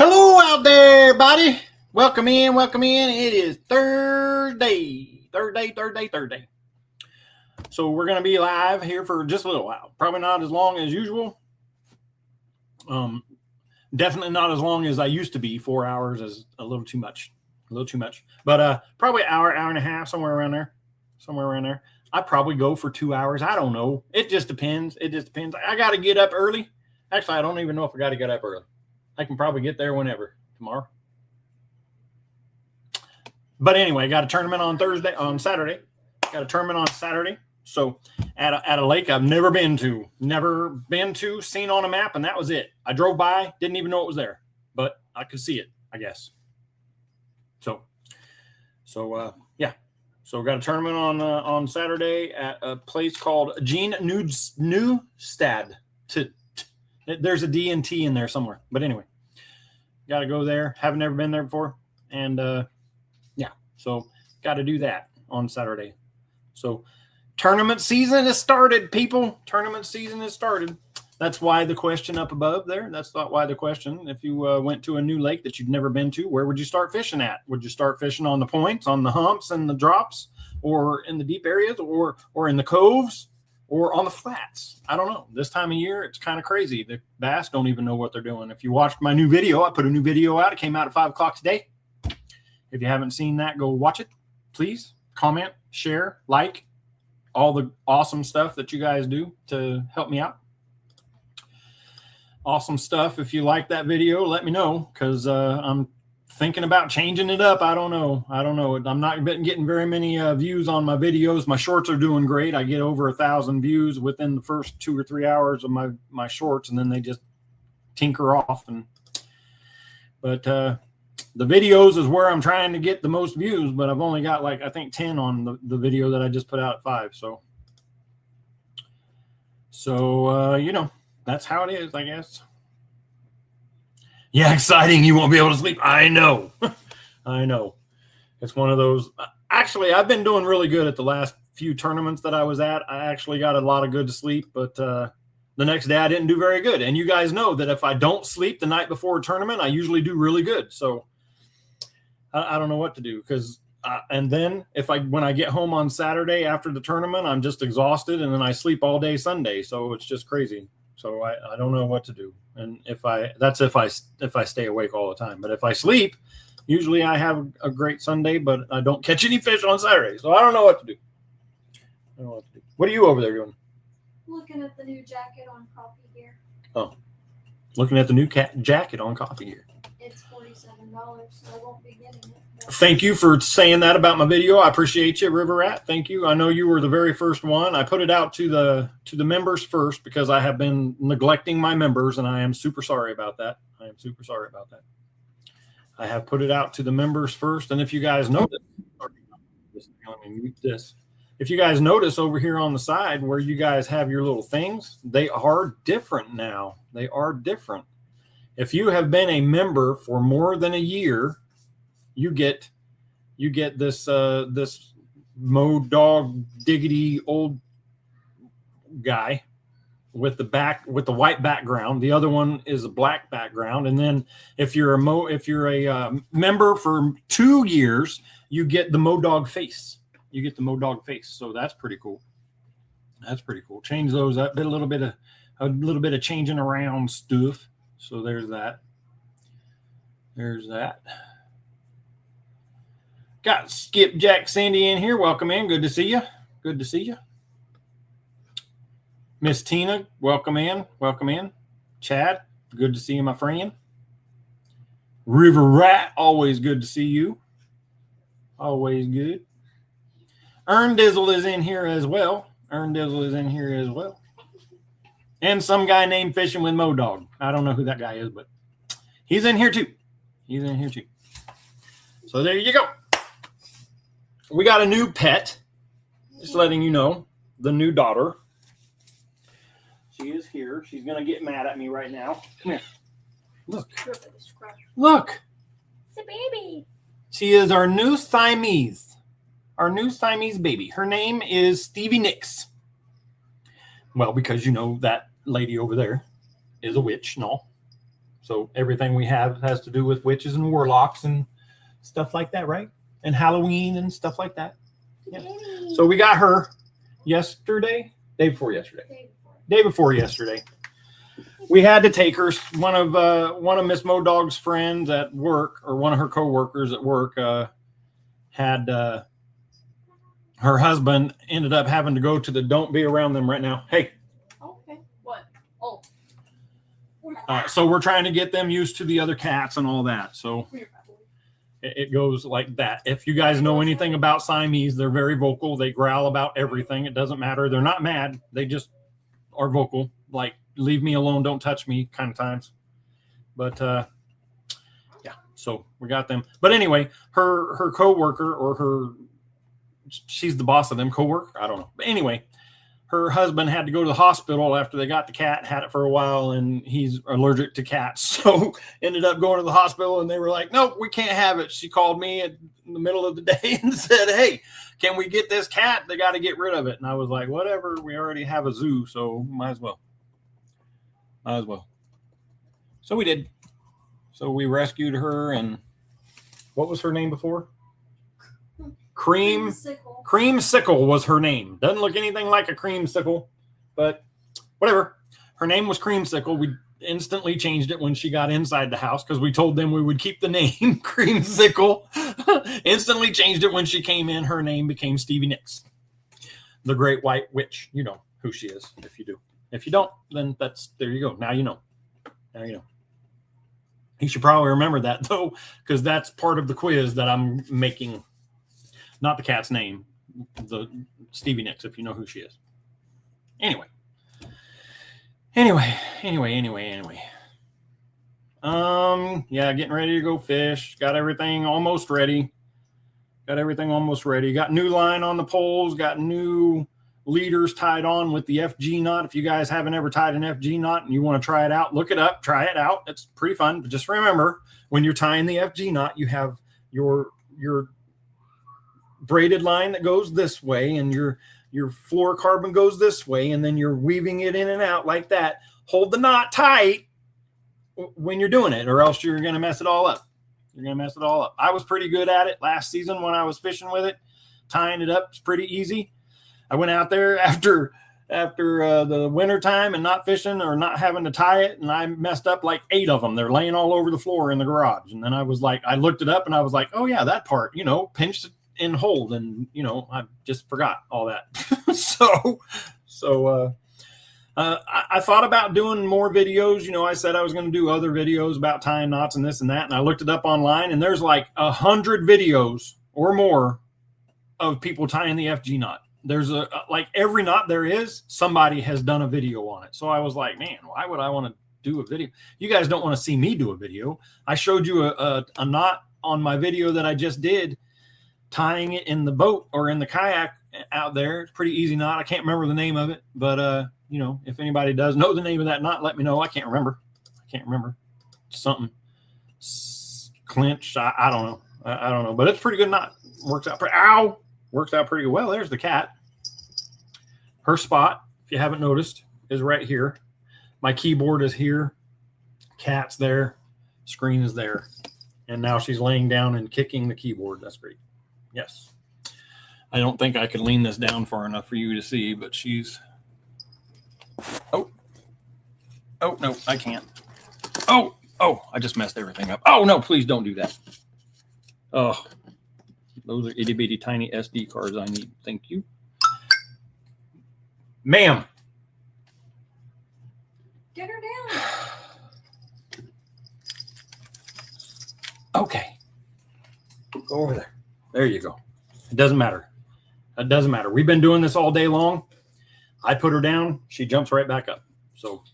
Hello out there, everybody. Welcome in, welcome in. It is Thursday. So we're going to be live here for just a little while. Probably not as long as usual. Definitely not as long as I used to be. 4 hours is a little too much. But probably an hour and a half, somewhere around there. I'd probably go for 2 hours. I don't know. It just depends. I got to get up early. Actually, I don't even know if I got to get up early. I can probably get there whenever, tomorrow. But anyway, got a tournament on Saturday. So at a lake I've never been to, seen on a map, and that was it. I drove by, didn't even know it was there, but I could see it, I guess. So yeah. So got a tournament on Saturday at a place called Gene Newstad. There's a D and T in there somewhere. But anyway, got to go there. Haven't never been there before. And yeah, so got to do that on Saturday. So tournament season has started, people. Tournament season has started. That's why the question up above there. That's not why the question. If you went to a new lake that you've never been to, where would you start fishing at? Would you start fishing on the points, on the humps and the drops, or in the deep areas, or in the coves, or on the flats? I don't know. This time of year, it's kind of crazy. The bass don't even know what they're doing. If you watched my new video, I put a new video out. It came out at 5 o'clock today. If you haven't seen that, go watch it. Please comment, share, like, all the awesome stuff that you guys do to help me out. Awesome stuff. If you like that video, let me know, because I'm thinking about changing it up. I don't know. I'm not getting very many views on my videos. My shorts are doing great. I get over 1,000 views within the first 2 or 3 hours of my shorts, and then they just tinker off. But the videos is where I'm trying to get the most views, but I've only got I think 10 on the video that I just put out at 5. So that's how it is, I guess. Yeah, exciting. You won't be able to sleep. I know. I know. It's one of those. Actually, I've been doing really good at the last few tournaments that I was at. I actually got a lot of good sleep, but the next day I didn't do very good. And you guys know that if I don't sleep the night before a tournament, I usually do really good. So I don't know what to do, because and then when I get home on Saturday after the tournament, I'm just exhausted, and then I sleep all day Sunday. So it's just crazy. So I don't know what to do. And if I stay awake all the time. But if I sleep, usually I have a great Sunday, but I don't catch any fish on Saturday. So I don't know what to do. What are you over there doing? Looking at the new jacket on Coffee Gear. Oh, looking at the new jacket on Coffee Gear. It's $47, so I won't be getting it. Thank you for saying that about my video. I appreciate you, River Rat. Thank you. I know you were the very first one. I put it out to the members first, because I have been neglecting my members, and I am super sorry about that. I have put it out to the members first, and if you guys notice, let me mute this. If you guys notice over here on the side where you guys have your little things, they are different now. They are different. If you have been a member for more than a year, you get this this Mo Dog Diggity old guy with the white background. The other one is a black background. And then if you're a member for 2 years, you get the Mo Dog face. So that's pretty cool. Change those up, a little bit of changing around stuff. So there's that. Got Skipjack Sandy in here. Welcome in. Good to see you. Miss Tina, welcome in. Chad, good to see you, my friend. River Rat, always good to see you. Always good. Earn Dizzle is in here as well. And some guy named Fishing with Mo Dog. I don't know who that guy is, but he's in here too. So there you go. We got a new pet. Just letting you know, the new daughter. She is here. She's going to get mad at me right now. Come here. Look. It's a baby. She is our new Siamese. Baby. Her name is Stevie Nicks. Well, because you know that lady over there is a witch and all. So everything we have has to do with witches and warlocks and stuff like that, right? And Halloween and stuff like that. Yeah. Baby. So we got her yesterday, day before yesterday. Day before yesterday. We had to take her. One of Miss Modog's friends at work, or one of her coworkers at work, had her husband ended up having to go to the don't be around them right now. Hey. Okay. What? Oh. So we're trying to get them used to the other cats and all that. So it goes like that. If you guys know anything about Siamese, they're very vocal. They growl about everything. It doesn't matter. They're not mad. They just are vocal. Like, leave me alone, don't touch me kind of times. But yeah, so we got them. But anyway, her coworker, or she's the boss of them, coworker, I don't know. But anyway, her husband had to go to the hospital after they got the cat, had it for a while, and he's allergic to cats. So ended up going to the hospital, and they were like, no, we can't have it. She called me in the middle of the day and said, hey, can we get this cat? They got to get rid of it. And I was like, whatever, we already have a zoo, so might as well. So we did. So we rescued her, and what was her name before? Creamsicle was her name. Doesn't look anything like a creamsicle, but whatever. Her name was Creamsicle. We instantly changed it when she got inside the house because we told them we would keep the name Creamsicle. Instantly changed it when she came in. Her name became Stevie Nicks, the Great White Witch. You know who she is if you do. If you don't, then there you go. Now you know. Now you know. You should probably remember that, though, because that's part of the quiz that I'm making. Not the cat's name, the Stevie Nicks, if you know who she is. Anyway. Yeah, getting ready to go fish. Got everything almost ready. Got new line on the poles. Got new leaders tied on with the FG knot. If you guys haven't ever tied an FG knot and you want to try it out, look it up, try it out. It's pretty fun. But just remember, when you're tying the FG knot, you have your braided line that goes this way, and your fluorocarbon goes this way, and then you're weaving it in and out like that. Hold the knot tight when you're doing it, or else you're going to mess it all up. I was pretty good at it last season when I was fishing with it. Tying it up is pretty easy. I went out there after the winter time and not fishing or not having to tie it, and I messed up like 8 of them. They're laying all over the floor in the garage. And then I looked it up, and I was like, oh yeah, that part, pinch and hold, and I just forgot all that. I thought about doing more videos. I said I was going to do other videos about tying knots and this and that, and I looked it up online, and there's like 100 videos or more of people tying the FG knot. There's like every knot there is, somebody has done a video on it. So I was like, man, why would I want to do a video? You guys don't want to see me do a video. I showed you a knot on my video that I just did, tying it in the boat or in the kayak out there. It's a pretty easy knot. I can't remember the name of it, but if anybody does know the name of that knot, let me know. I can't remember. Something clinch. I don't know. I don't know, but it's a pretty good knot. Works out pretty well. There's the cat. Her spot, if you haven't noticed, is right here. My keyboard is here. Cat's there. Screen is there. And now she's laying down and kicking the keyboard. That's great. Yes. I don't think I could lean this down far enough for you to see, but she's... Oh, no, I can't. Oh, I just messed everything up. Oh, no, please don't do that. Oh, those are itty bitty tiny SD cards I need. Thank you. Ma'am. Get her down. Okay. Go over there. There you go. It doesn't matter. We've been doing this all day long. I put her down. She jumps right back up. So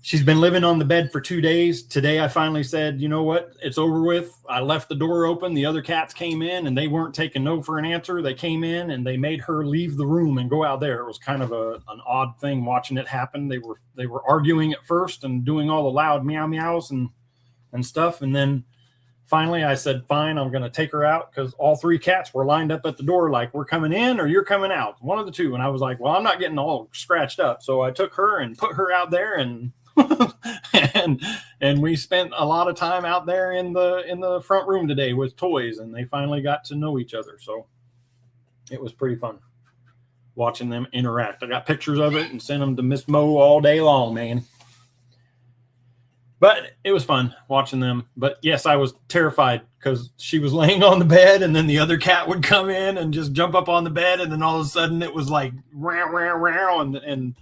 she's been living on the bed for 2 days. Today, I finally said, you know what? It's over with. I left the door open. The other cats came in, and they weren't taking no for an answer. They came in, and they made her leave the room and go out there. It was kind of an odd thing watching it happen. They were arguing at first and doing all the loud meow meows and stuff. And then finally, I said, fine, I'm going to take her out, because all 3 cats were lined up at the door like, we're coming in or you're coming out. One of the two. And I was like, well, I'm not getting all scratched up. So I took her and put her out there and and we spent a lot of time out there in the front room today with toys, and they finally got to know each other. So it was pretty fun watching them interact. I got pictures of it and sent them to Miss Mo all day long, man. But it was fun watching them. But yes, I was terrified because she was laying on the bed, and then the other cat would come in and just jump up on the bed, and then all of a sudden it was like row, row, row, and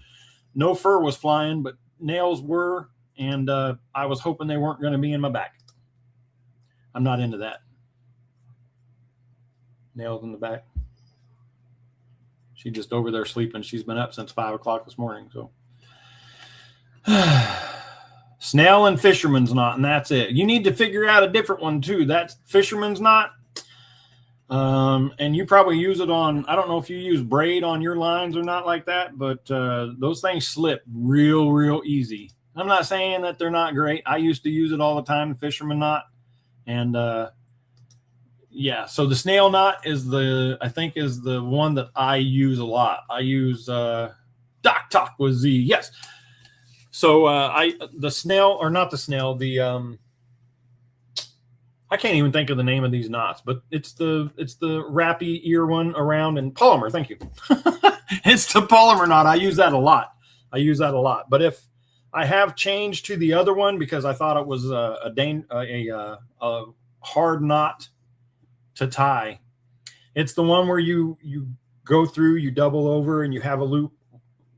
no fur was flying, but nails were, and I was hoping they weren't going to be in my back. I'm not into that. Nails in the back. She's just over there sleeping. She's been up since 5 o'clock this morning. So snail and fisherman's knot, and that's it. You need to figure out a different one too. That's fisherman's knot. And you probably use it on, I don't know if you use braid on your lines or not like that, but those things slip real easy. I'm not saying that they're not great. I used to use it all the time, the fisherman knot. And yeah, so the snail knot is I think is the one that I use a lot. I use Doc Talk with Z. Yes. So the snail, or not the snail, I can't even think of the name of these knots, but it's the wrappy ear one around, and polymer. Thank you. It's the polymer knot. I use that a lot. But if I have changed to the other one because I thought it was a hard knot to tie, it's the one where you go through, you double over, and you have a loop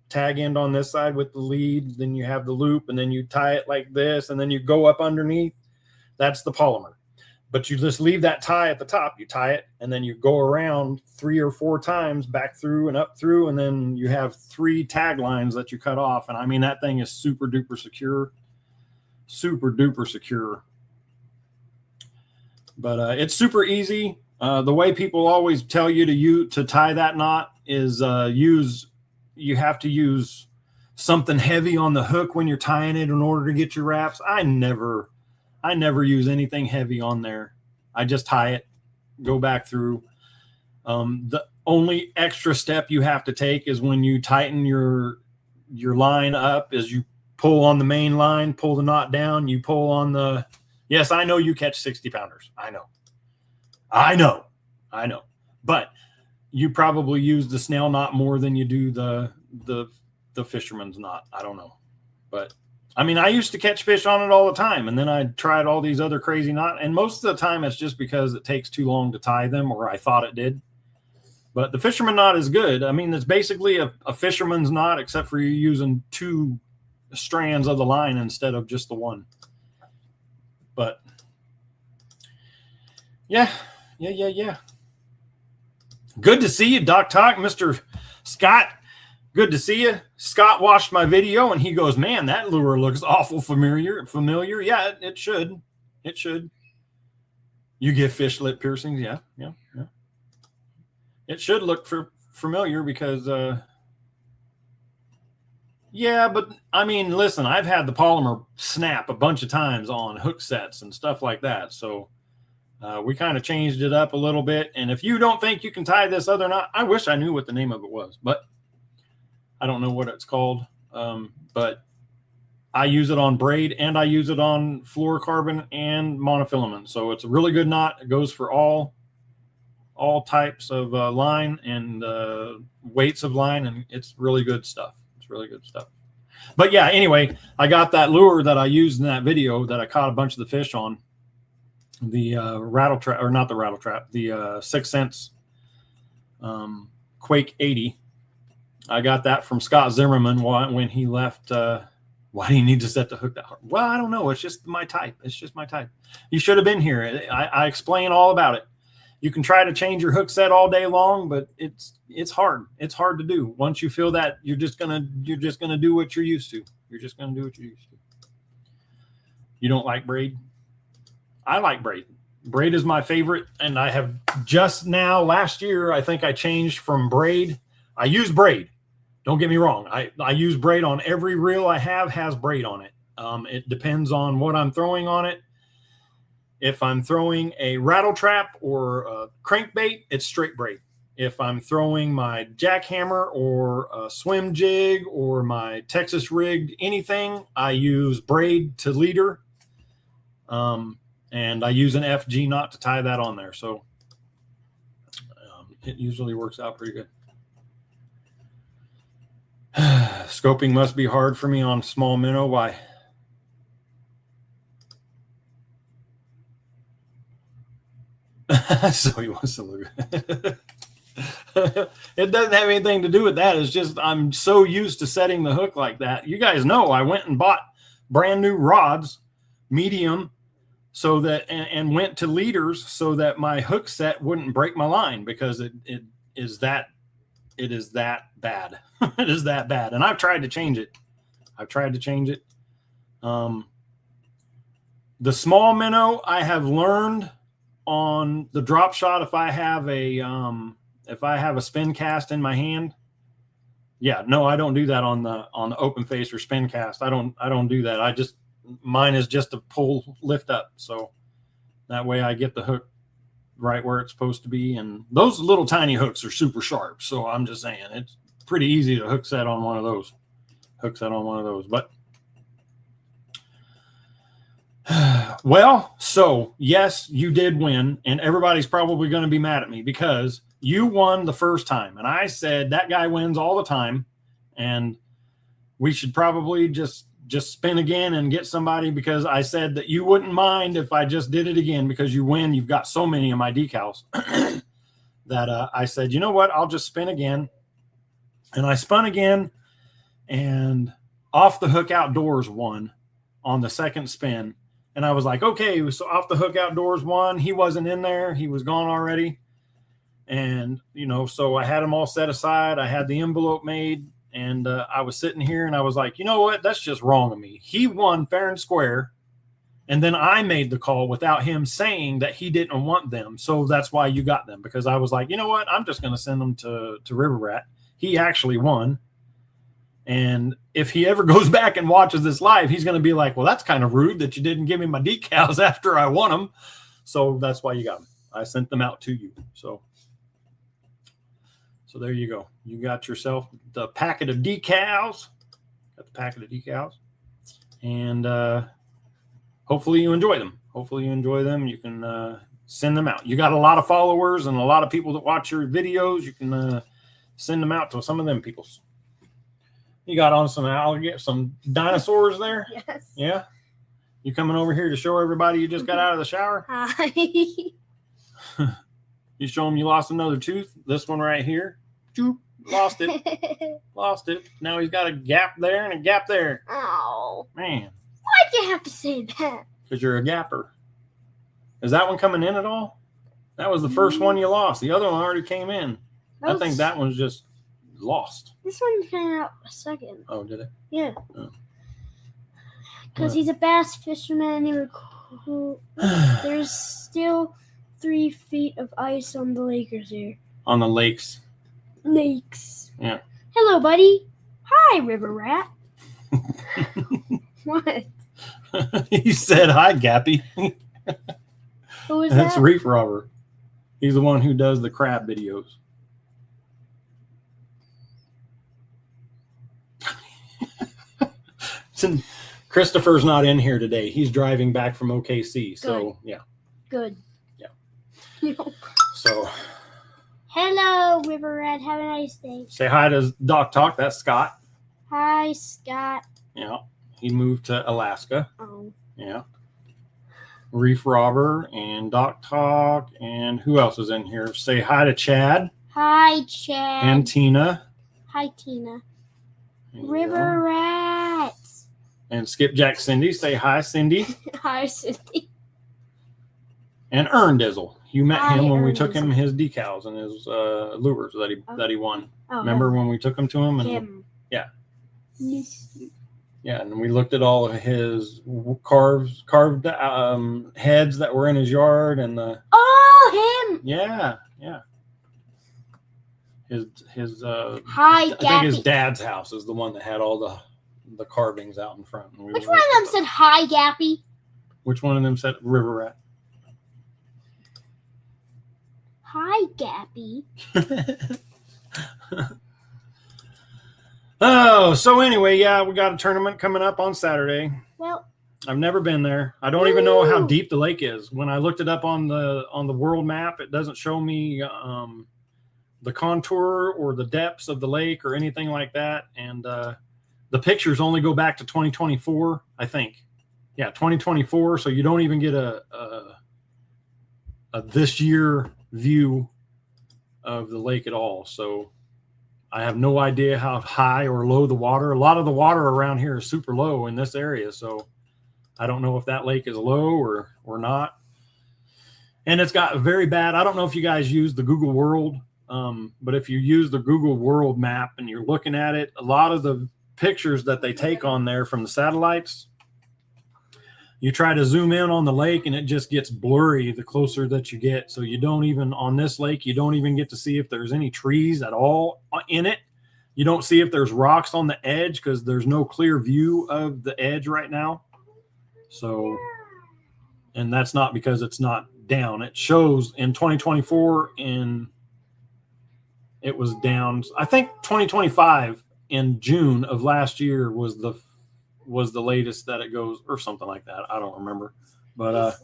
tag end on this side with the lead. Then you have the loop, and then you tie it like this, and then you go up underneath. That's the polymer. But you just leave that tie at the top. You tie it, and then you go around 3 or 4 times back through and up through, and then you have 3 tag lines that you cut off. And I mean, that thing is super duper secure. But it's super easy. The way people always tell you to tie that knot is you have to use something heavy on the hook when you're tying it in order to get your wraps. I never use anything heavy on there. I just tie it, go back through. The only extra step you have to take is when you tighten your line up, is you pull on the main line, pull the knot down, you pull on the, yes, I know you catch 60 pounders. I know. But you probably use the snail knot more than you do the fisherman's knot. I don't know. But I mean, I used to catch fish on it all the time, and then I tried all these other crazy knots, and most of the time it's just because it takes too long to tie them, or I thought it did. But the fisherman knot is good. I mean, it's basically a fisherman's knot, except for you using 2 strands of the line instead of just the one. But yeah. Good to see you, Doc Talk, Mr. Scott. Good to see you. Scott watched my video, and he goes, man, that lure looks awful familiar. Yeah, it should. You get fish lip piercings. Yeah. It should look familiar because, yeah, but I mean, listen, I've had the polymer snap a bunch of times on hook sets and stuff like that. So we kind of changed it up a little bit. And if you don't think you can tie this other knot, I wish I knew what the name of it was, but I don't know what it's called. But I use it on braid, and I use it on fluorocarbon and monofilament. So it's a really good knot. It goes for all types of line and weights of line, and it's really good stuff. But yeah, anyway, I got that lure that I used in that video that I caught a bunch of the fish on, the rattle trap, or not the rattle trap, the 6 Sense Quake 80. I got that from Scott Zimmerman when he left. Why do you need to set the hook that hard? Well, I don't know. It's just my type. You should have been here. I explain all about it. You can try to change your hook set all day long, but it's hard. It's hard to do. Once you feel that, you're just gonna do what you're used to. You don't like braid? I like braid. Braid is my favorite, and I have just now, last year, I think I changed from braid. I use braid. Don't get me wrong. I use braid on every reel I have has braid on it. It depends on what I'm throwing on it. If I'm throwing a rattle trap or a crankbait, it's straight braid. if I'm throwing my jackhammer or a swim jig or my Texas rigged anything, I use braid to leader. And I use an FG knot to tie that on there. So it usually works out pretty good. Scoping must be hard for me on small minnow. Why? So he wants to look. It doesn't have anything to do with that. It's just I'm so used to setting the hook like that. You guys know I went and bought brand new rods, medium, so that and went to leaders so that my hook set wouldn't break my line, because it is that bad. It is that bad. And I've tried to change it. The small minnow, I have learned on the drop shot, if I have a spin cast in my hand. Yeah, no, I don't do that on the open face or spin cast. I don't do that. Mine is just a pull lift up. So that way I get the hook right where it's supposed to be. And those little tiny hooks are super sharp. So I'm just saying it's pretty easy to hook set on one of those. But well, so yes, you did win, and everybody's probably going to be mad at me because you won the first time. And I said that guy wins all the time, and we should probably just spin again and get somebody, because I said that you wouldn't mind if I just did it again because you win. You've got so many of my decals that I said, you know what, I'll just spin again. And I spun again, and Off the Hook Outdoors won on the second spin. And I was like, okay, so Off the Hook Outdoors won. He wasn't in there. He was gone already. And, so I had them all set aside. I had the envelope made, and I was sitting here and I was like, you know what? That's just wrong of me. He won fair and square. And then I made the call without him saying that he didn't want them. So that's why you got them, because I was like, you know what? I'm just going to send them to River Rat. He actually won. And if he ever goes back and watches this live, he's going to be like, well, that's kind of rude that you didn't give me my decals after I won them. So that's why you got them. I sent them out to you. So there you go. You got yourself the packet of decals. And hopefully you enjoy them. You can send them out. You got a lot of followers and a lot of people that watch your videos. You can send them out to some of them peoples. You got on some dinosaurs there? Yes. Yeah. You coming over here to show everybody you just got out of the shower? Hi. You show them you lost another tooth. This one right here. Lost it. Now he's got a gap there and a gap there. Oh. Man. Why'd you have to say that? Because you're a gapper. Is that one coming in at all? That was the first one you lost. The other one already came in. I think that one's just lost. This one came out a second. Oh, did it? Yeah. Oh. Because he's a bass fisherman. There's still 3 feet of ice on the Lakers here. On the lakes. Yeah. Hello, buddy. Hi, River Rat. What? He said, hi, Gappy. Who is That's that? Reef Robber. He's the one who does the crab videos. Christopher's not in here today. He's driving back from OKC. So, yeah. Good. Yeah. So. Hello, River Rat. Have a nice day. Say hi to Doc Talk. That's Scott. Hi, Scott. Yeah. He moved to Alaska. Oh. Yeah. Reef Robber and Doc Talk. And who else is in here? Say hi to Chad. Hi, Chad. And Tina. Hi, Tina. There you River go. Rat. And Skipjack Cindy. Say hi, Cindy. Hi, Cindy. And Earndizzle. You met Hi, him when we took Earndizzle. him his decals and his lures that he won. Oh, Remember when we took him to him? And him. Yeah. Yes. Yeah, and we looked at all of his carved heads that were in his yard, and the Oh, him. yeah. His Hi, I think his Gappy. dad's house is the one that had all the carvings out in front. And we Which were- one of them said hi, Gappy? Which one of them said River Rat? Hi, Gappy. Oh, so anyway, yeah, we got a tournament coming up on Saturday. Well, I've never been there. I don't even know how Woo! deep the lake is. When I looked it up on the world map, it doesn't show me the contour or the depths of the lake or anything like that. And the pictures only go back to 2024, I think. Yeah, 2024. So you don't even get a this year view of the lake at all. So I have no idea how high or low the water. A lot of the water around here is super low in this area, so I don't know if that lake is low or not. And it's got very bad. I don't know if you guys use the Google World, but if you use the Google World map and you're looking at it, a lot of the pictures that they take on there from the satellites, you try to zoom in on the lake and it just gets blurry the closer that you get. So you don't even, on this lake, you don't even get to see if there's any trees at all in it. You don't see if there's rocks on the edge because there's no clear view of the edge right now. So, and that's not because it's not down. It shows in 2024 it was down. I think 2025 in June of last year was the latest that it goes, or something like that. I don't remember. But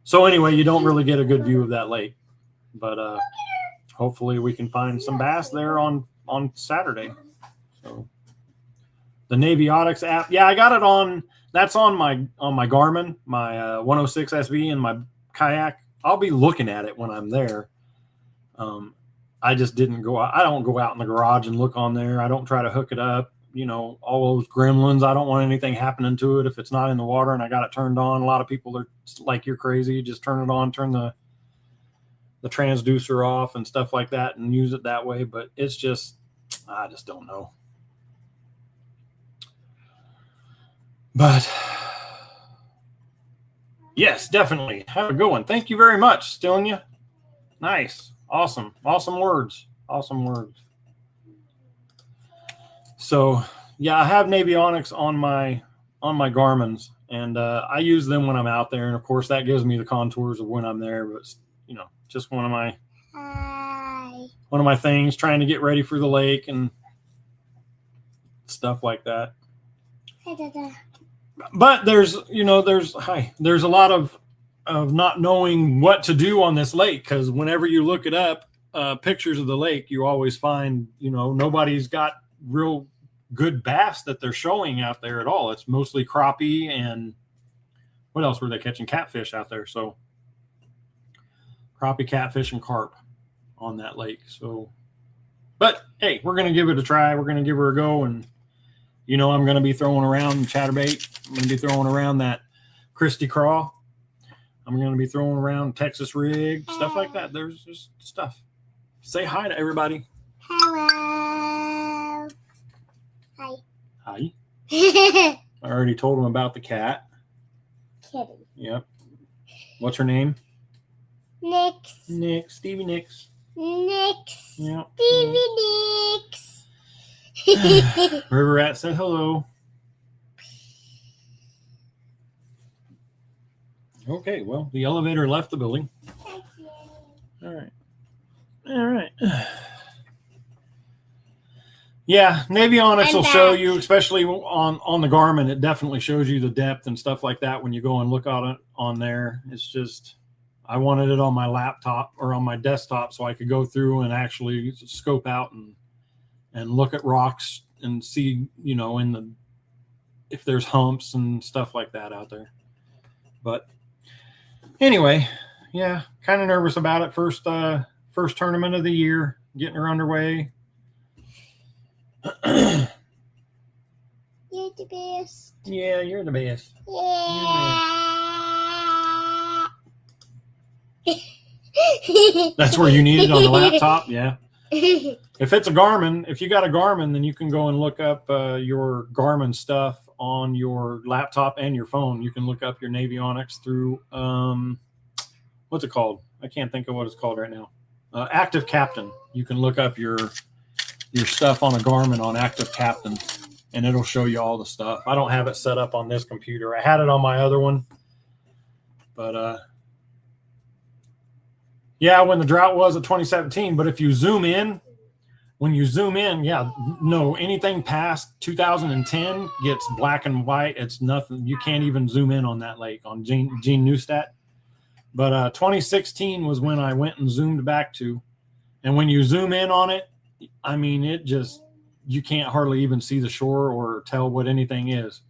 so anyway, you don't really get a good view of that lake. But hopefully we can find some bass there on Saturday. So the Navionics app, yeah, I got it on. That's on my Garmin, my 106 SV, and my kayak. I'll be looking at it when I'm there. I just didn't go out. I don't go out in the garage and look on there. I don't try to hook it up. You know, all those gremlins. I don't want anything happening to it if it's not in the water and I got it turned on. A lot of people are like, you're crazy. Just turn it on, turn the transducer off and stuff like that and use it that way. But it's just, I just don't know. But yes, definitely. Have a good one. Thank you very much, Stilnia. Nice. Awesome. Awesome words. Awesome words. So yeah, I have Navionics on my Garmin's, and I use them when I'm out there. And of course that gives me the contours of when I'm there, but you know, just one of my things, trying to get ready for the lake and stuff like that. But there's a lot of not knowing what to do on this lake, because whenever you look it up, pictures of the lake, you always find, nobody's got real good bass that they're showing out there at all. It's mostly crappie, and what else were they catching? Catfish out there. So crappie, catfish, and carp on that lake. So, but hey, we're going to give it a try. We're going to give her a go. And, I'm going to be throwing around chatterbait. I'm going to be throwing around that Christy Craw. I'm going to be throwing around Texas rig, stuff like that. There's just stuff. Say hi to everybody. Hello. Hi. Hi. I already told them about the cat. Kitty. Yep. What's her name? Nix. Stevie Nicks. Nix. Yep. Stevie Nicks. River Rat said hello. Okay, well, the elevator left the building. All right. Yeah, Navionics will show you, especially on the Garmin, it definitely shows you the depth and stuff like that when you go and look at it on there. It's just, I wanted it on my laptop or on my desktop so I could go through and actually scope out and look at rocks and see, if there's humps and stuff like that out there. But anyway, yeah, kind of nervous about it. First tournament of the year, getting her underway. You're the best. Yeah, you're the best. Yeah. That's where you need it on the laptop. Yeah. If it's a Garmin, if you got a Garmin, then you can go and look up your Garmin stuff on your laptop and your phone. You can look up your Navionics through what's it called? I can't think of what it's called right now. Active Captain. You can look up your stuff on a Garmin on Active Captain, and it'll show you all the stuff. I don't have it set up on this computer. I had it on my other one, but Yeah, when the drought was of 2017. But if you zoom in, when you zoom in, yeah, no, anything past 2010 gets black and white. It's nothing. You can't even zoom in on that lake on Gene Newstat. But 2016 was when I went and zoomed back to. And when you zoom in on it, I mean, it just, you can't hardly even see the shore or tell what anything is.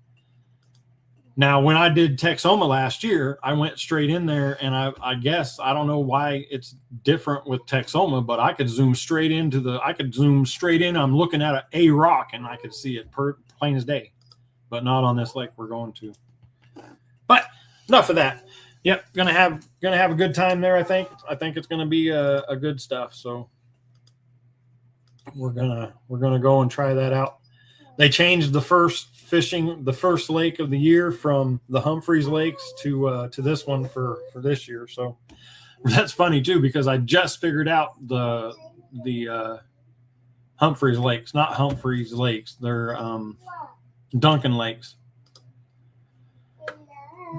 Now, when I did Texoma last year, I went straight in there, and I guess, I don't know why it's different with Texoma, but I could zoom straight into I'm looking at a rock, and I could see it plain as day, but not on this lake we're going to. But enough of that. Yep, gonna have a good time there. I think it's gonna be a good stuff. So we're gonna go and try that out. They changed the first lake of the year from the Humphreys Lakes to this one for this year. So that's funny too, because I just figured out the Humphreys Lakes, not Humphreys Lakes. They're Duncan Lakes.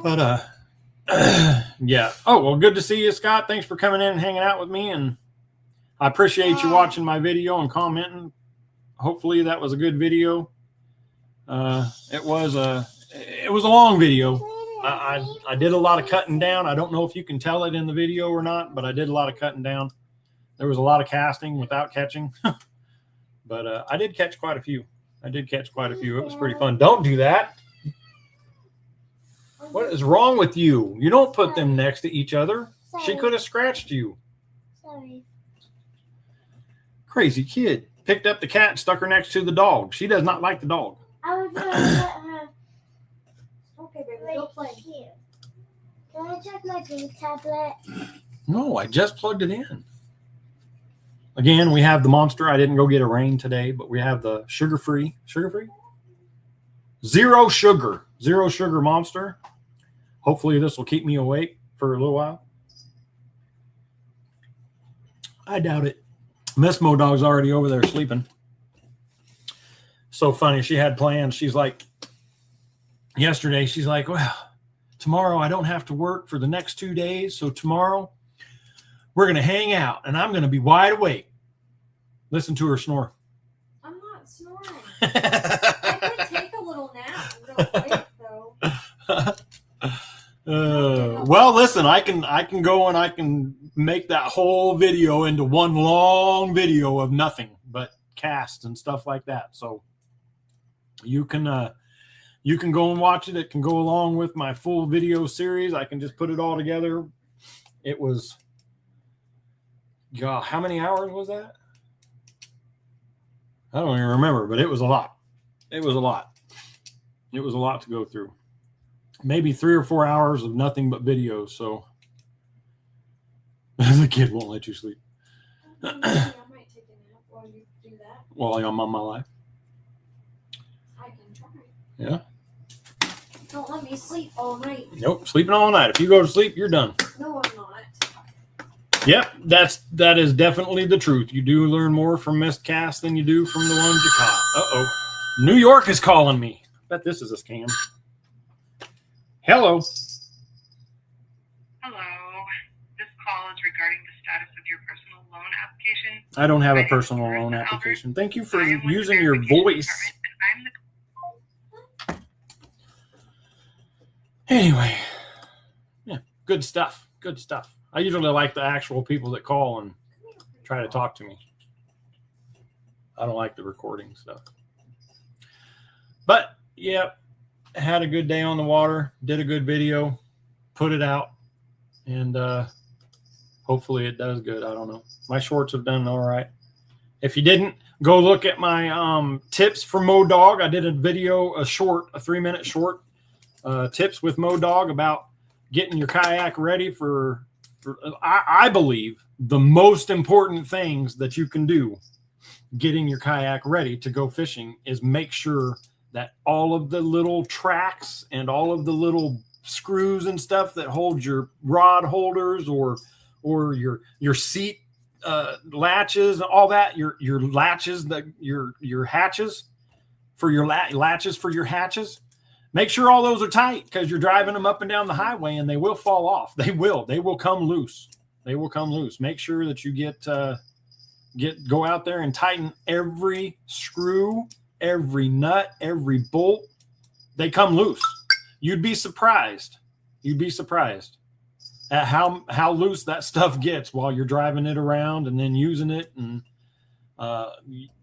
But yeah. Oh, well, good to see you, Scott. Thanks for coming in and hanging out with me, and I appreciate you watching my video and commenting. Hopefully that was a good video. It was a long video. I did a lot of cutting down. I don't know if you can tell it in the video or not, but I did a lot of cutting down. There was a lot of casting without catching, but I did catch quite a few. It was pretty fun. Don't do that. What is wrong with you? You don't put them next to each other. Sorry. She could have scratched you. Sorry. Crazy kid. Picked up the cat and stuck her next to the dog. She does not like the dog. I was going to let her Okay, baby, go play. here. Can I check my green tablet? No, I just plugged it in. Again, we have the Monster. I didn't go get a rain today, but we have the sugar-free? Zero sugar Monster. Hopefully this will keep me awake for a little while. I doubt it. Miss Modog's already over there sleeping. So funny. She had plans. She's like, yesterday, she's like, well, tomorrow I don't have to work for the next 2 days. So tomorrow we're going to hang out and I'm going to be wide awake. Listen to her snore. I'm not snoring. I could take a little nap real quick, though. Well, listen, I can go and I can make that whole video into one long video of nothing but casts and stuff like that. So you can go and watch it. It can go along with my full video series. I can just put it all together. It was, God, how many hours was that? I don't even remember, but it was a lot. It was a lot to go through. Maybe 3 or 4 hours of nothing but videos. So the kid won't let you sleep. I might take a nap while you do that. While I'm on my life. I can try. Yeah. Don't let me sleep all night. Nope. Sleeping all night. If you go to sleep, you're done. No, I'm not. Yep. That is definitely the truth. You do learn more from missed casts than you do from the ones you caught. Uh-oh. New York is calling me. Bet this is a scam. Hello. Hello. This call is regarding the status of your personal loan application. I don't have a personal loan application. Thank you for using your voice. Anyway, yeah, good stuff. Good stuff. I usually like the actual people that call and try to talk to me. I don't like the recording stuff. But, yeah, had a good day on the water, did a good video, put it out, and hopefully it does good. I don't know. My shorts have done all right. If you didn't, go look at my tips for MoDog. I did a video, a 3-minute short, tips with MoDog about getting your kayak ready for I believe, the most important things that you can do getting your kayak ready to go fishing is make sure that all of the little tracks and all of the little screws and stuff that hold your rod holders or your seat latches, all that, your latches, your hatches for your latches for your hatches. Make sure all those are tight because you're driving them up and down the highway and they will fall off. They will come loose. They will come loose. Make sure that you go out there and tighten every screw, every nut, every bolt. They come loose. You'd be surprised. You'd be surprised at how loose that stuff gets while you're driving it around and then using it. And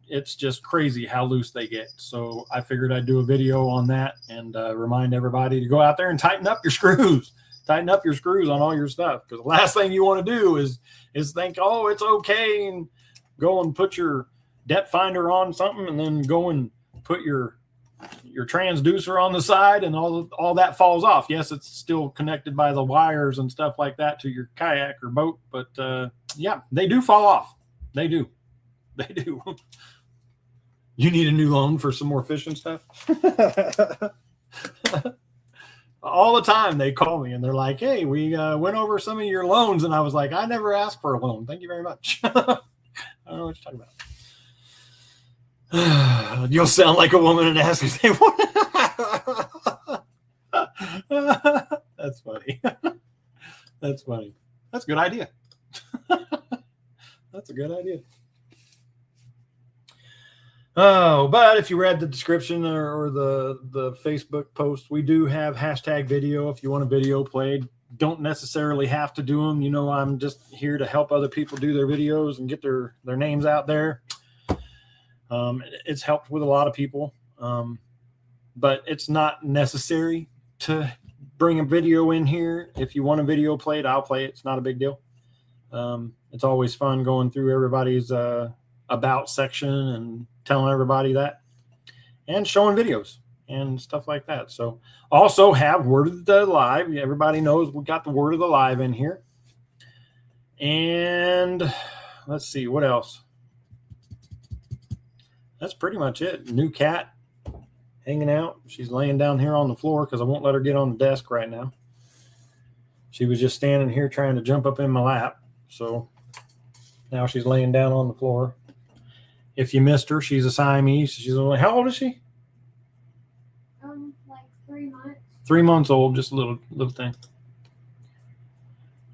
it's just crazy how loose they get. So I figured I'd do a video on that and remind everybody to go out there and tighten up your screws. Tighten up your screws on all your stuff, because the last thing you want to do is think, oh, it's okay, and go and put your depth finder on something and then go and put your transducer on the side and all that falls off. Yes, it's still connected by the wires and stuff like that to your kayak or boat, but yeah, they do fall off. They do. You need a new loan for some more fishing stuff? All the time they call me and they're like, hey, we went over some of your loans. And I was like, I never asked for a loan. Thank you very much. I don't know what you're talking about. You'll sound like a woman and ask if they want. That's funny. That's funny. That's a good idea. That's a good idea. Oh, but if you read the description or the Facebook post, we do have hashtag video if you want a video played. Don't necessarily have to do them. You know, I'm just here to help other people do their videos and get their names out there. It's helped with a lot of people, but it's not necessary to bring a video in here. If you want a video played, I'll play it. It's not a big deal. It's always fun going through everybody's about section and telling everybody that and showing videos and stuff like that. So also have Word of the Live. Everybody knows we got the Word of the Live in here. And let's see what else. That's pretty much it. New cat hanging out. She's laying down here on the floor because I won't let her get on the desk right now. She was just standing here trying to jump up in my lap. So now she's laying down on the floor. If you missed her, she's a Siamese. She's only, how old is she? Like 3 months. 3 months old, just a little thing.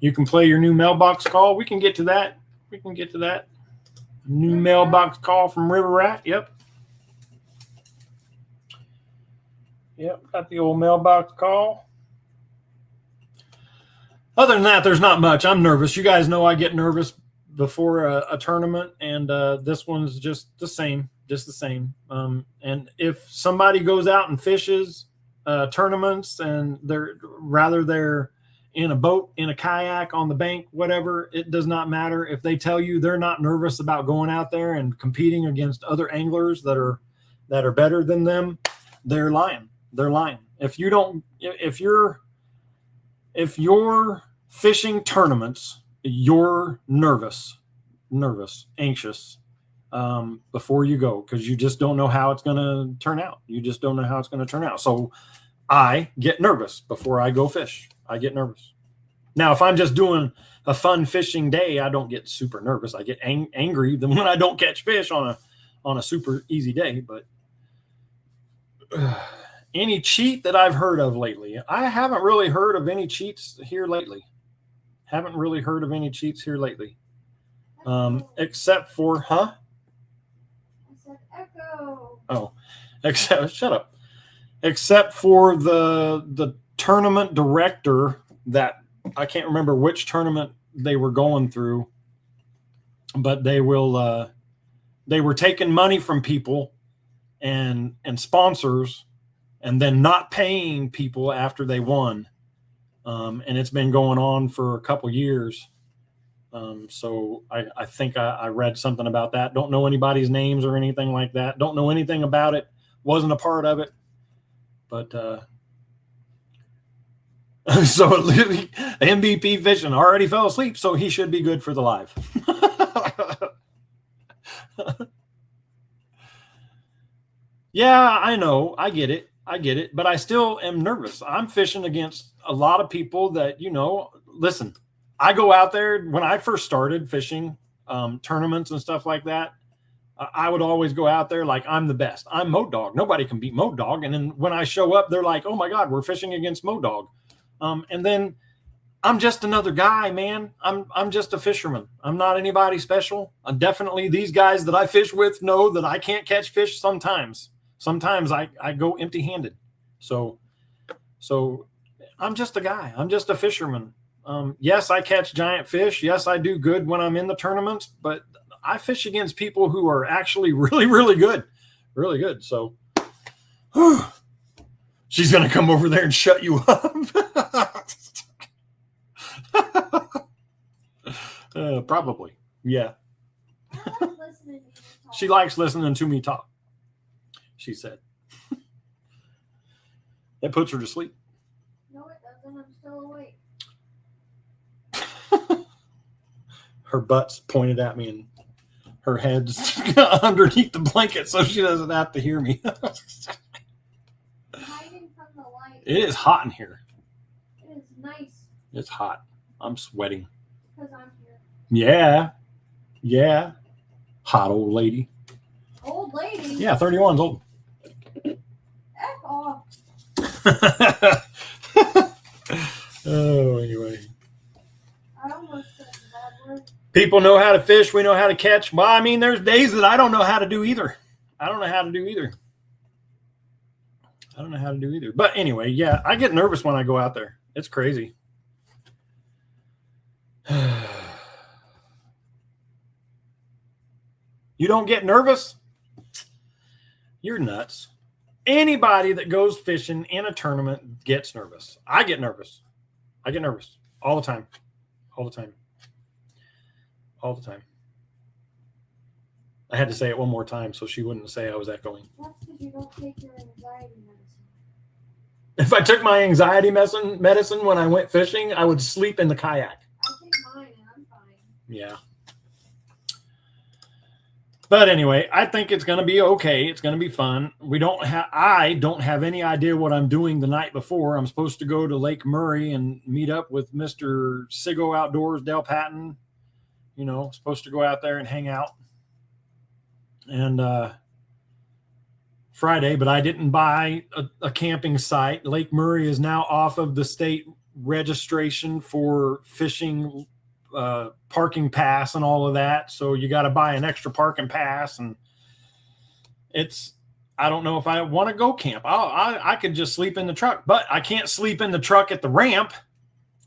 You can play your new mailbox call. We can get to that. New mailbox call from River Rat. Yep, got the old mailbox call. Other than that, there's not much. I'm nervous. You guys know I get nervous before a tournament, and this one's just the same. And if somebody goes out and fishes tournaments and they're in a boat, in a kayak, on the bank, whatever, it does not matter. If they tell you they're not nervous about going out there and competing against other anglers that are better than them, they're lying. If you're fishing tournaments, you're nervous, anxious before you go, because you just don't know how it's going to turn out. So I get nervous before I go fish. I get nervous. Now, if I'm just doing a fun fishing day, I don't get super nervous. I get angry when I don't catch fish on a super easy day. But any cheat that I've heard of lately, I haven't really heard of any cheats here lately. Except for, I said echo. Oh, shut up. Except for the tournament director that I can't remember which tournament they were going through, but they were taking money from people and sponsors and then not paying people after they won. And it's been going on for a couple years. So I think I read something about that. Don't know anybody's names or anything like that. Don't know anything about it. Wasn't a part of it. But so MVP Fishing already fell asleep, so he should be good for the live. Yeah, I know. I get it. But I still am nervous. I'm fishing against a lot of people that, listen, I go out there. When I first started fishing tournaments and stuff like that, I would always go out there like I'm the best. I'm Mo Dog. Nobody can beat Mo Dog. And then when I show up, they're like, oh my God, we're fishing against Mo Dog. And then I'm just another guy, man. I'm just a fisherman. I'm not anybody special. Definitely these guys that I fish with know that I can't catch fish sometimes. Sometimes I go empty-handed. So I'm just a guy. I'm just a fisherman. Yes, I catch giant fish. Yes, I do good when I'm in the tournaments, but I fish against people who are actually really, really good. Really good. So she's going to come over there and shut you up. Probably. Yeah. I like listening to you talk. She likes listening to me talk, she said. That puts her to sleep. No, it doesn't. I'm still awake. Her butt's pointed at me and her head's underneath the blanket so she doesn't have to hear me. I'm hiding from the light. It is hot in here. It is nice It's hot. I'm sweating. because I'm here. Yeah. Yeah. Hot old lady. Old lady. Yeah, 31's old. F off. Oh, anyway. I almost said a bad word. People know how to fish. We know how to catch. Well, I mean, there's days that I don't know how to do either. I don't know how to do either. But anyway, yeah, I get nervous when I go out there. It's crazy. You don't get nervous? You're nuts. Anybody that goes fishing in a tournament gets nervous. I get nervous. All the time. I had to say it one more time so she wouldn't say I was echoing. That's because you don't take your anxiety medicine. If I took my anxiety medicine when I went fishing, I would sleep in the kayak. I take mine and I'm fine. Yeah. But anyway, I think it's going to be okay. It's going to be fun. I don't have any idea what I'm doing the night before. I'm supposed to go to Lake Murray and meet up with Mr. Sigo Outdoors, Del Patton. You know, supposed to go out there and hang out. And Friday, but I didn't buy a camping site. Lake Murray is now off of the state registration for fishing parking pass and all of that. So you got to buy an extra parking pass. And I don't know if I want to go camp. I could just sleep in the truck, but I can't sleep in the truck at the ramp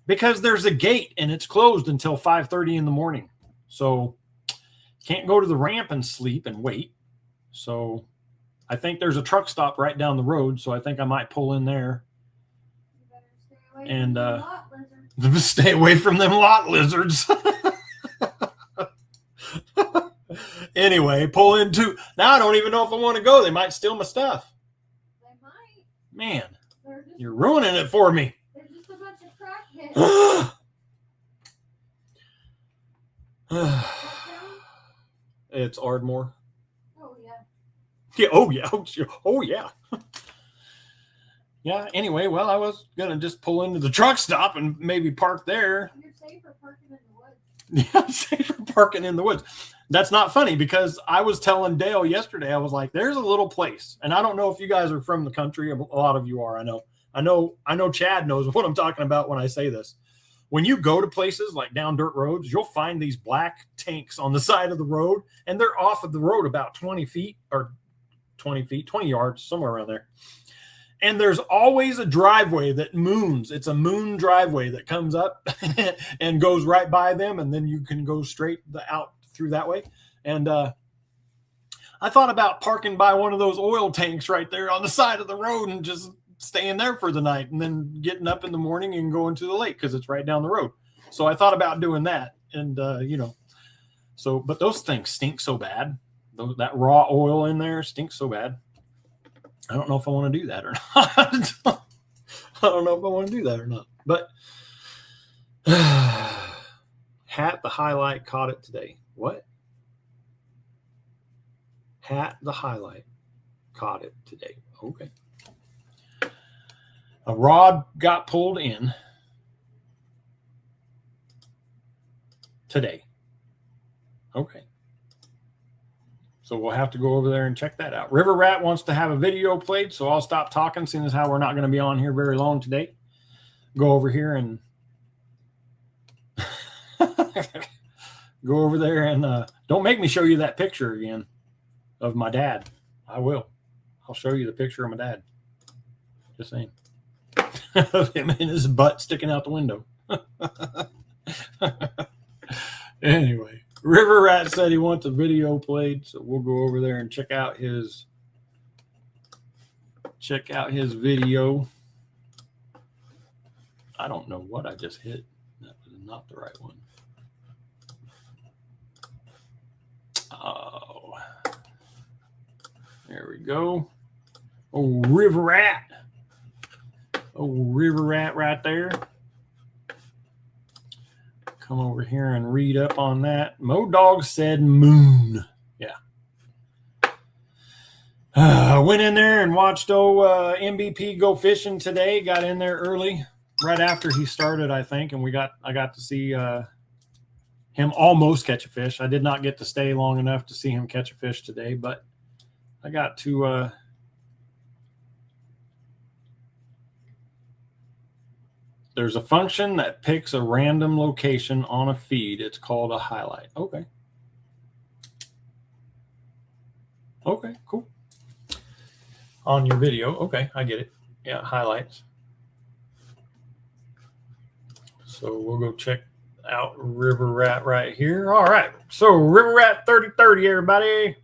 because there's a gate and it's closed until 5:30 in the morning. So can't go to the ramp and sleep and wait. So I think there's a truck stop right down the road. So I think I might pull in there. You better stay away And, from the lot lizard. Stay away from them lot lizards. Anyway, pull into. Now I don't even know if I want to go. They might steal my stuff. They might. Man, They're just, you're ruining it for me. they're just a bunch of crackheads. What town? It's Ardmore. Oh, yeah. Yeah. Oh yeah. Oh yeah. Yeah. Anyway, well, I was gonna just pull into the truck stop and maybe park there. You're safer parking in the woods. Yeah, I'm safer parking in the woods. That's not funny because I was telling Dale yesterday, I was like, there's a little place. And I don't know if you guys are from the country. A lot of you are. I know Chad knows what I'm talking about when I say this. When you go to places like down dirt roads, you'll find these black tanks on the side of the road, and they're off of the road about 20 yards, somewhere around there. And there's always a driveway that moons. It's a moon driveway that comes up and goes right by them. And then you can go straight out through that way. And I thought about parking by one of those oil tanks right there on the side of the road and just staying there for the night and then getting up in the morning and going to the lake because it's right down the road. So I thought about doing that. And, but those things stink so bad. That raw oil in there stinks so bad. I don't know if I want to do that or not. But Hat the highlight caught it today. What? Hat the highlight caught it today. Okay. A rod got pulled in today. Okay. So we'll have to go over there and check that out. River Rat wants to have a video played, so I'll stop talking, seeing as how we're not going to be on here very long today. Go over here and Go over there and don't make me show you that picture again of my dad. I will. I'll show you the picture of my dad. Just saying. Of him and his butt sticking out the window. Anyway, River Rat said he wants a video played, so we'll go over there and check out his video. I don't know what I just hit. That was not the right one. Oh, there we go. Oh, River Rat. Oh, River Rat right there. Come over here and read up on that. Mo Dog said moon. Yeah. I went in there and watched MVP go fishing today. Got in there early, right after he started, I think, and I got to see him almost catch a fish. I did not get to stay long enough to see him catch a fish today, but I got to there's a function that picks a random location on a feed. It's called a highlight. Okay. Okay, cool. On your video. Okay, I get it. Yeah, highlights. So we'll go check out River Rat right here. All right. So River Rat 3030, everybody.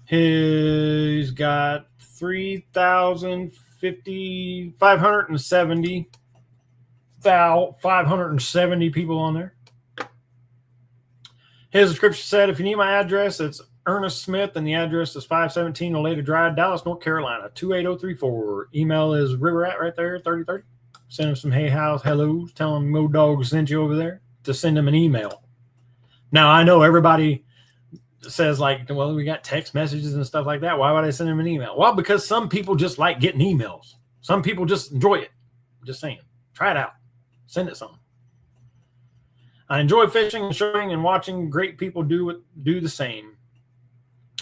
He's got 570 people on there. His description said, if you need my address, it's Ernest Smith, and the address is 517 Olathe Drive, Dallas, North Carolina, 28034. Email is riverrat right there, 3030. Send him some hey, house, hellos. Tell him Mo Dog sent you over there to send him an email. Now, I know everybody says, like, well, we got text messages and stuff like that. Why would I send him an email? Well, because some people just like getting emails. Some people just enjoy it. I'm just saying. Try it out. Send it some. I enjoy fishing and showing and watching great people do the same.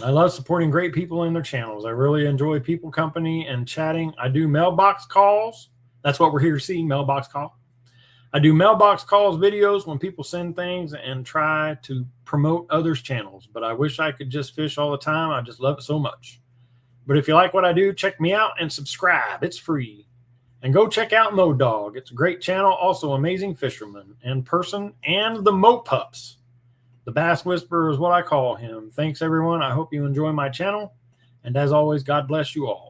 I love supporting great people in their channels. I really enjoy people company and chatting. I do mailbox calls. That's what we're here to see, mailbox call. I do mailbox calls, videos when people send things, and try to promote others' channels. But I wish I could just fish all the time. I just love it so much. But if you like what I do, check me out and subscribe. It's free. And go check out Mo Dog. It's a great channel. Also amazing fisherman in person, and the Mo Pups. The Bass Whisperer is what I call him. Thanks, everyone. I hope you enjoy my channel. And as always, God bless you all.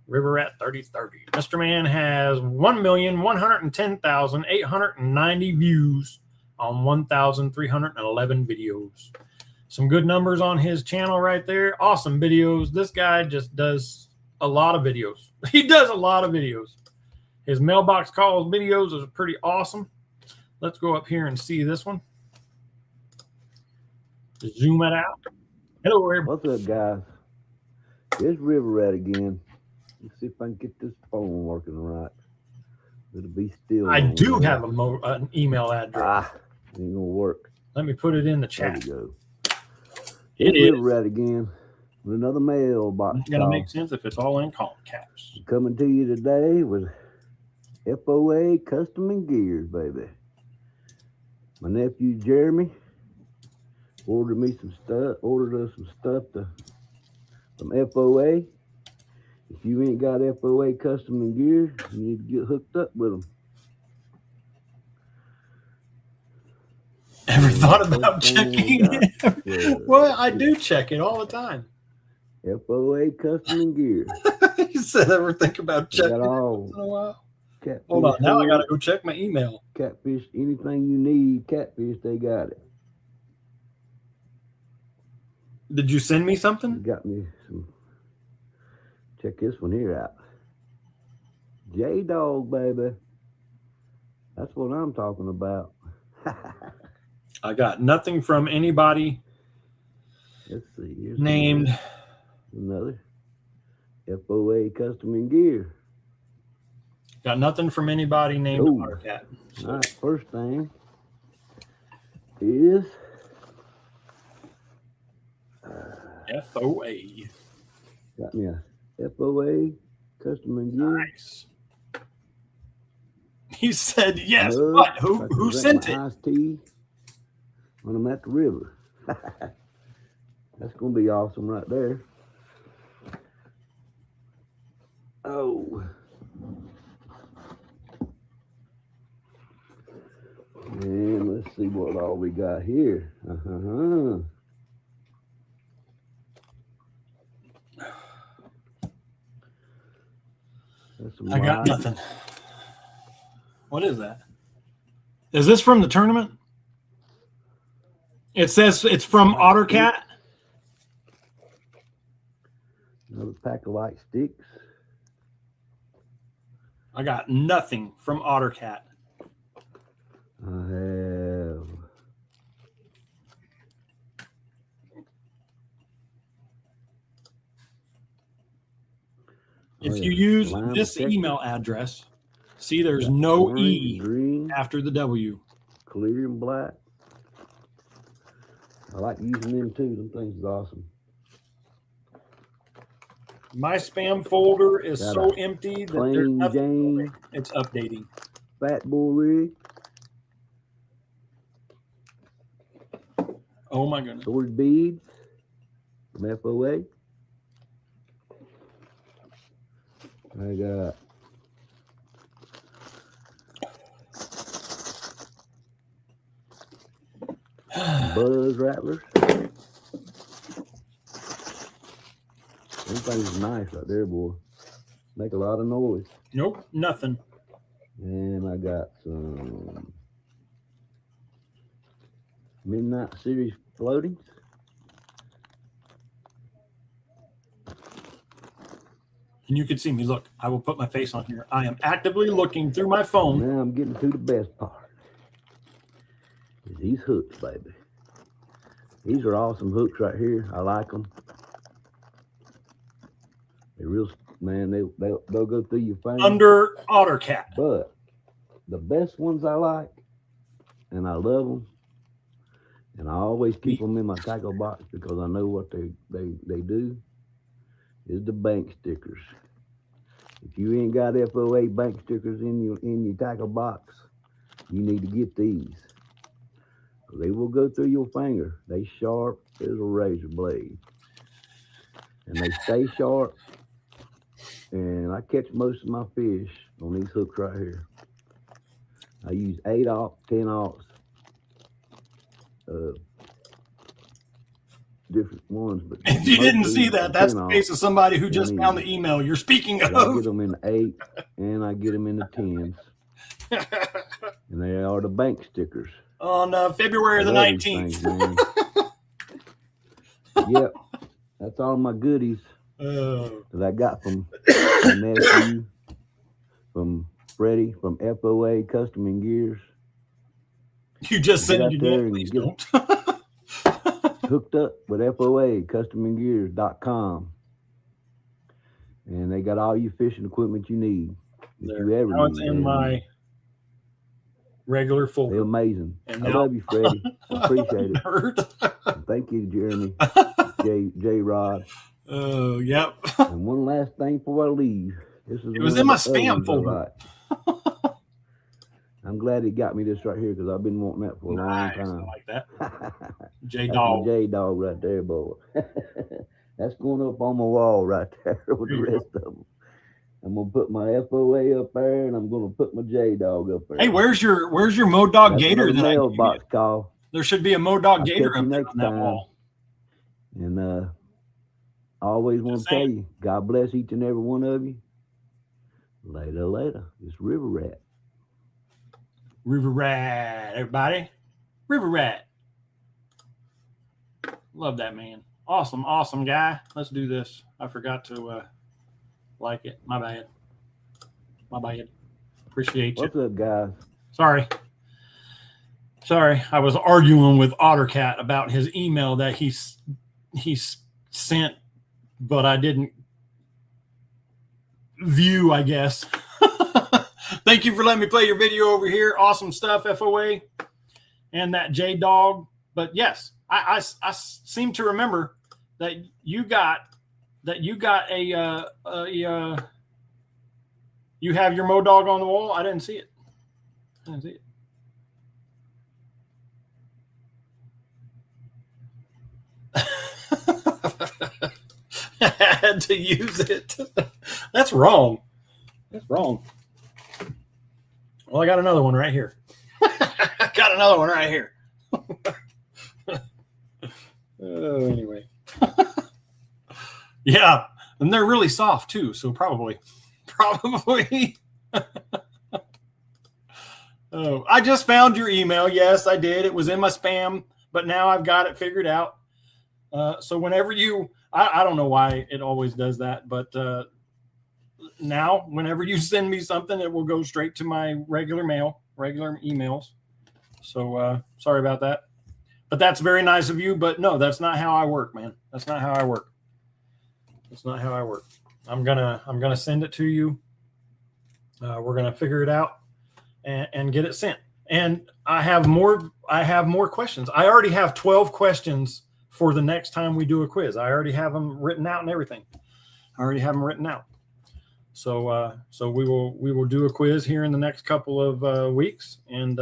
River Rat 3030. Mr. Man has 1,110,890 views on 1,311 videos. Some good numbers on his channel right there. Awesome videos. This guy just does a lot of videos. He does a lot of videos. His mailbox calls videos are pretty awesome. Let's go up here and see this one. Zoom it out. Hello, everybody. What's up, guys? It's River Rat again. Let's see if I can get this phone working right. It'll be still. I do have an email address. Ain't gonna work. Let me put it in the There chat. we go. It It's is. River Rat again with another mailbox. It's going to call. make sense if it's all in caps. Coming to you today with FOA Custom and Gears, baby. My nephew Jeremy ordered us some stuff from FOA. If you ain't got FOA Custom and Gears, you need to get hooked up with them. Ever thought about checking it? Yeah. Well, I do check it all the time. FOA Custom and Gears. You said ever think about They checking got it all once in a while? catfish. Hold on. Now I food, got to go check my email. catfish, anything you need, catfish, they got it. Did you send me You something? got me some. Check this one here out. J-Dog, baby. That's what I'm talking about. I got nothing from anybody Let's see. Here's named. another FOA Custom and Gear. Got nothing from anybody named Ooh. Cat. All right, first thing is FOA. got me a FOA Custom and Gear. Nice. He said yes. Mug, What? so I Who can who drink sent my it? iced tea when I'm at the river. That's gonna be awesome right there. Oh. And let's see what all we got here. Uh-huh. That's some I got live. nothing. What is that? Is this from the tournament? It says it's from OtterCat. Another pack of light sticks. I got nothing from OtterCat. I have If you use lime this Texas, email address, see there's got no orange, E green, after the W. clear, and black. I like using them too. Them things is awesome. My spam folder is Got so a empty that there's Plain nothing. Jane, It's updating. Fat Boy rig, Oh my goodness. sorted beads from FOA. I got Buzz Rattlers. Them things is nice right there, boy. Make a lot of noise. Nope, nothing. And I got some Midnight Series floatings. And you can see me. Look, I will put my face on here. I am actively looking through my phone. Now I'm getting to the best part. Is these hooks, baby. These are awesome hooks right here. I like them. They're real, man. They'll go through your fingers. Under OtterCat. But the best ones I like, and I love them, and I always keep them in my tackle box because I know what they do, is the bank stickers. If you ain't got FOA bank stickers in your tackle box, you need to get these. They will go through your finger. They sharp as a razor blade. And they stay sharp. And I catch most of my fish on these hooks right here. I use 8-aught, 10-aughts, different ones. But If you didn't see that, that's the 10-aught. face of somebody who just I mean, found the email you're speaking But I get of. them in the 8 and I get them in the 10s. And they are the bank stickers. On February I the love these 19th. things, man. Yep, that's all my goodies that I got from my nephew, from Freddie, from FOA Custom and Gears. You just Get said out you there did. and Please get don't. hooked up with FOA customandgears.com. And they got all your fishing equipment you need. If There. you ever Now it's need, in man. my regular They're folder. amazing. And I now- love you, Freddie. I appreciate it. Nerd. And thank you, Jeremy, J Rod. Oh, yep. And one last thing before I leave. This is It was one in my of the other spam ones I folder. like. I'm glad he got me this right here because I've been wanting that for a Nice. I long like that. time. J That's Dog. my J Dog right there, boy. That's going up on my wall right there with the There you rest of them. I'm gonna put my FOA up there, and I'm gonna put my J Dog up there. Hey, where's your Modog That's Gator? another That I gave you? mailbox call. There should be a Modog I'll Gator catch you up there next on that time. wall. And I always want to Just tell saying. you, God bless each and every one of you. Later. It's River Rat. River Rat, everybody. River Rat. Love that man. Awesome guy. Let's do this. I forgot to like it. My bad. Appreciate you. What's up, guys? Sorry. I was arguing with OtterCat about his email that he sent, but I didn't view, I guess. Thank you for letting me play your video over here. Awesome stuff, FOA, and that J Dog. But yes, I seem to remember that you got a you have your Modog on the wall. I didn't see it. I didn't see it. I had to use it. That's wrong. That's wrong. Well, I got another one right here. Got another one right here. Anyway. Yeah, and they're really soft too, so probably. Oh, I just found your email. Yes, I did. It was in my spam, but now I've got it figured out. So whenever I don't know why it always does that, but now whenever you send me something, it will go straight to my regular emails. So sorry about that. But that's very nice of you. But no, that's not how I work, man. That's not how I work. That's not how I work. I'm gonna send it to you. We're gonna figure it out and get it sent. And I have more questions. I already have 12 questions for the next time we do a quiz. I already have them written out and everything. I already have them written out. So we will do a quiz here in the next couple of weeks. And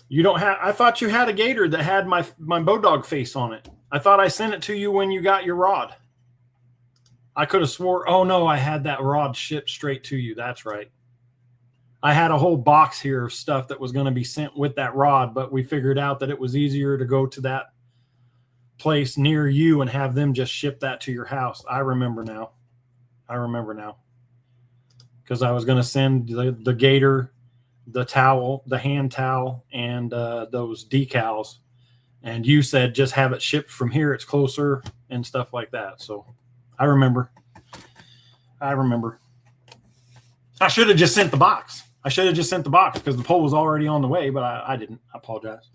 you don't have. I thought you had a gator that had my Bodog face on it. I thought I sent it to you when you got your rod. I could have swore. Oh no, I had that rod shipped straight to you. That's right. I had a whole box here of stuff that was going to be sent with that rod, but we figured out that it was easier to go to that place near you and have them just ship that to your house. I remember now. Because I was going to send the gator, the towel, the hand towel, and those decals. And you said just have it shipped from here. It's closer and stuff like that. So I remember. I should have just sent the box. Because the pole was already on the way, but I didn't. I apologize.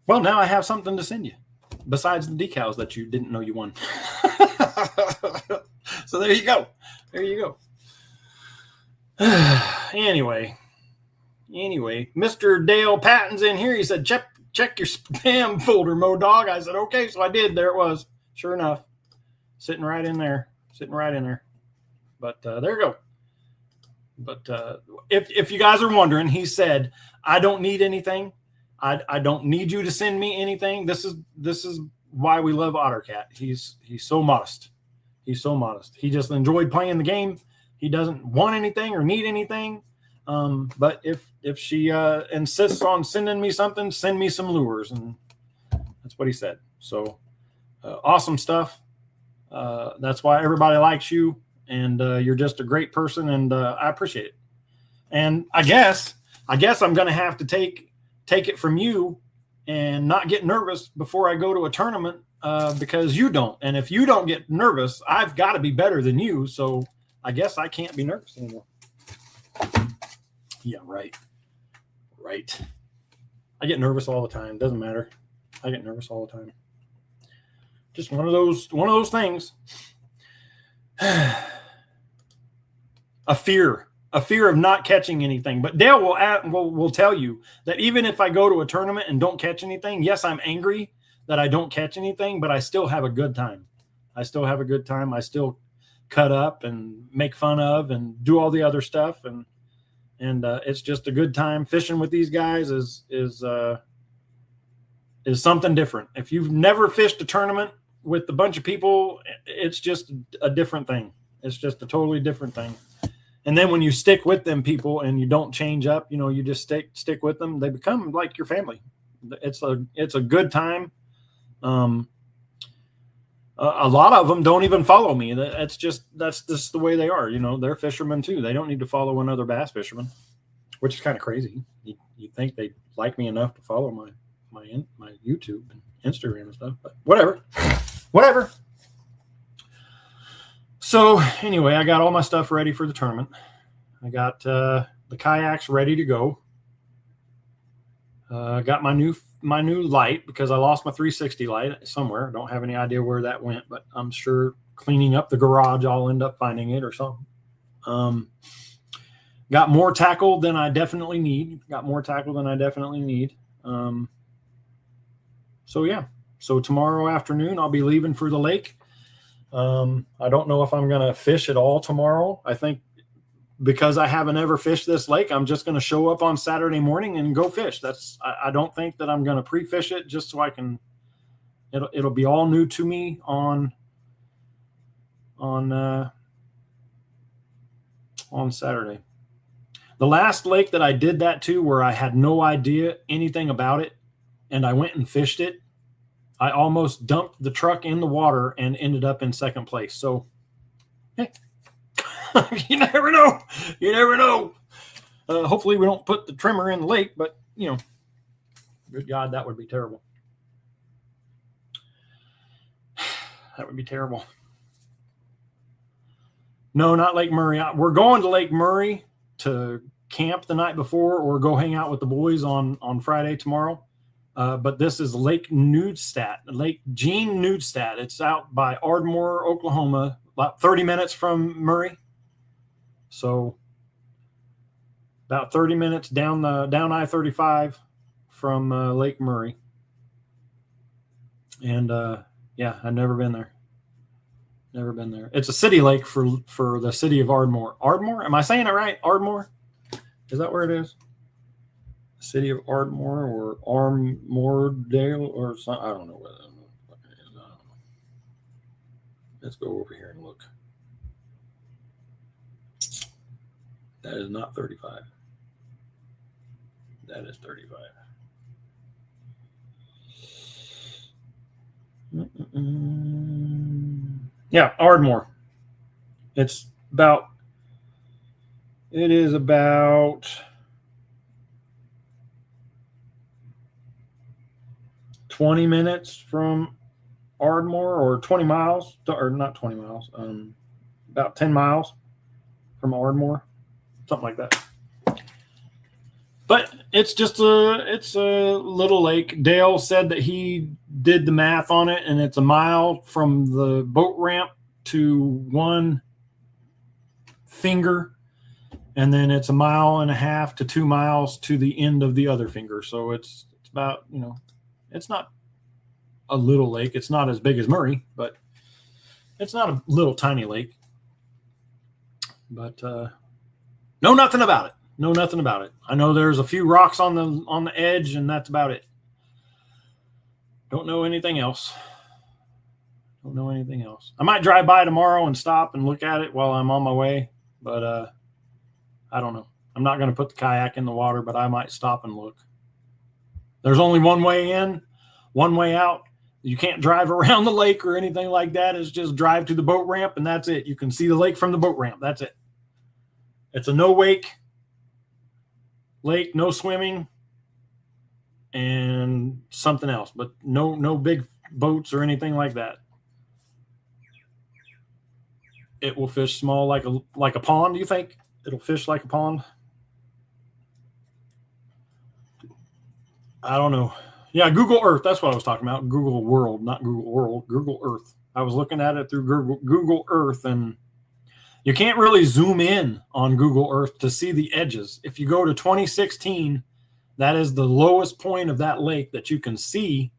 Well, now I have something to send you besides the decals that you didn't know you won. So there you go. Anyway, Mr. Dale Patton's in here. He said, check your spam folder, Modog. I said, okay. So I did. There it was. Sure enough. Sitting right in there. But there you go. But if you guys are wondering, he said, I don't need anything. I don't need you to send me anything. This is why we love OtterCat. He's so modest. He just enjoyed playing the game. He doesn't want anything or need anything. But if she insists on sending me something, send me some lures. And that's what he said. So awesome stuff. That's why everybody likes you. And you're just a great person, and I appreciate it. And I guess I'm going to have to take it from you and not get nervous before I go to a tournament because you don't. And if you don't get nervous, I've got to be better than you. So I guess I can't be nervous anymore. Yeah, right. I get nervous all the time. Doesn't matter. I get nervous all the time. Just one of those things. A fear of not catching anything. But Dale will tell you that even if I go to a tournament and don't catch anything, yes, I'm angry that I don't catch anything, but I still have a good time. I still cut up and make fun of and do all the other stuff, and it's just a good time. Fishing with these guys is something different. If you've never fished a tournament with a bunch of people, it's just a different thing. It's just a totally different thing. And then when you stick with them people and you don't change up, you just stick with them, they become like your family. It's a good time. A lot of them don't even follow me. That's just the way they are. They're fishermen too. They don't need to follow another bass fisherman, which is kind of crazy. You think they like me enough to follow my YouTube and Instagram and stuff, but whatever. So anyway, I got all my stuff ready for the tournament. I got the kayaks ready to go. Got my new light because I lost my 360 light somewhere. I don't have any idea where that went, but I'm sure cleaning up the garage, I'll end up finding it or something. Got more tackle than I definitely need. So yeah. So tomorrow afternoon, I'll be leaving for the lake. I don't know if I'm going to fish at all tomorrow. I think because I haven't ever fished this lake, I'm just going to show up on Saturday morning and go fish. I don't think that I'm going to pre-fish it just so I can, it'll be all new to me on Saturday. The last lake that I did that to, where I had no idea anything about it and I went and fished it, I almost dumped the truck in the water and ended up in second place. So, hey, you never know. You never know. Hopefully we don't put the trimmer in the lake, but, you know, good God, that would be terrible. That would be terrible. No, not Lake Murray. We're going to Lake Murray to camp the night before or go hang out with the boys on Friday tomorrow. But this is Lake Nudestat, Lake Jean Nudestat. It's out by Ardmore, Oklahoma, about 30 minutes from Murray. So about 30 minutes down I-35 from Lake Murray. And yeah, I've never been there. Never been there. It's a city lake for the city of Ardmore. Ardmore? Am I saying it right? Ardmore? Is that where it is? City of Ardmore or Armoredale or something? I don't know what it is. I don't know. Let's go over here and look. That is not 35. That is 35. Yeah, Ardmore. It is about 20 minutes from Ardmore, or 20 miles, or not 20 miles, about 10 miles from Ardmore, something like that. But it's just it's a little lake. Dale said that he did the math on it, and it's a mile from the boat ramp to one finger, and then it's 1.5 miles to 2 miles to the end of the other finger. So it's about, you know, it's not a little lake. It's not as big as Murray, but it's not a little tiny lake. But know nothing about it. Know nothing about it. I know there's a few rocks on the edge, and that's about it. Don't know anything else. Don't know anything else. I might drive by tomorrow and stop and look at it while I'm on my way, but I don't know. I'm not going to put the kayak in the water, but I might stop and look. There's only one way in, one way out. You can't drive around the lake or anything like that. It's just drive to the boat ramp, and that's it. You can see the lake from the boat ramp. That's it. It's a no-wake lake, no swimming, and something else, but no big boats or anything like that. It will fish small like a pond. Do you think it'll fish like a pond? I don't know. Yeah, Google Earth. That's what I was talking about. Google World, not Google World. Google Earth. I was looking at it through Google Earth, and you can't really zoom in on Google Earth to see the edges. If you go to 2016, that is the lowest point of that lake that you can see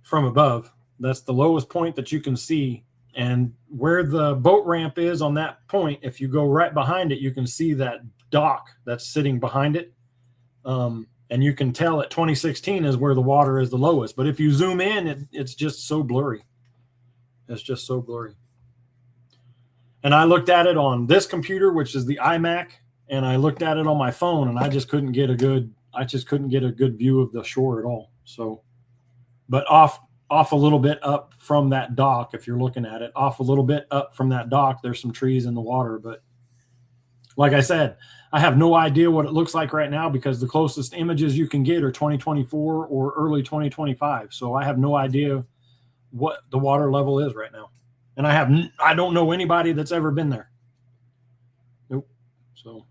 from above. That's the lowest point that you can see. And where the boat ramp is on that point, if you go right behind it, you can see that dock that's sitting behind it. And you can tell at 2016 is where the water is the lowest. But if you zoom in, it's just so blurry. It's just so blurry. And I looked at it on this computer, which is the iMac, and I looked at it on my phone, and I just couldn't get a good view of the shore at all. So, but off a little bit up from that dock, if you're looking at it, off a little bit up from that dock, there's some trees in the water. But like I said, I have no idea what it looks like right now because the closest images you can get are 2024 or early 2025. So I have no idea what the water level is right now. And I don't know anybody that's ever been there. Nope. So,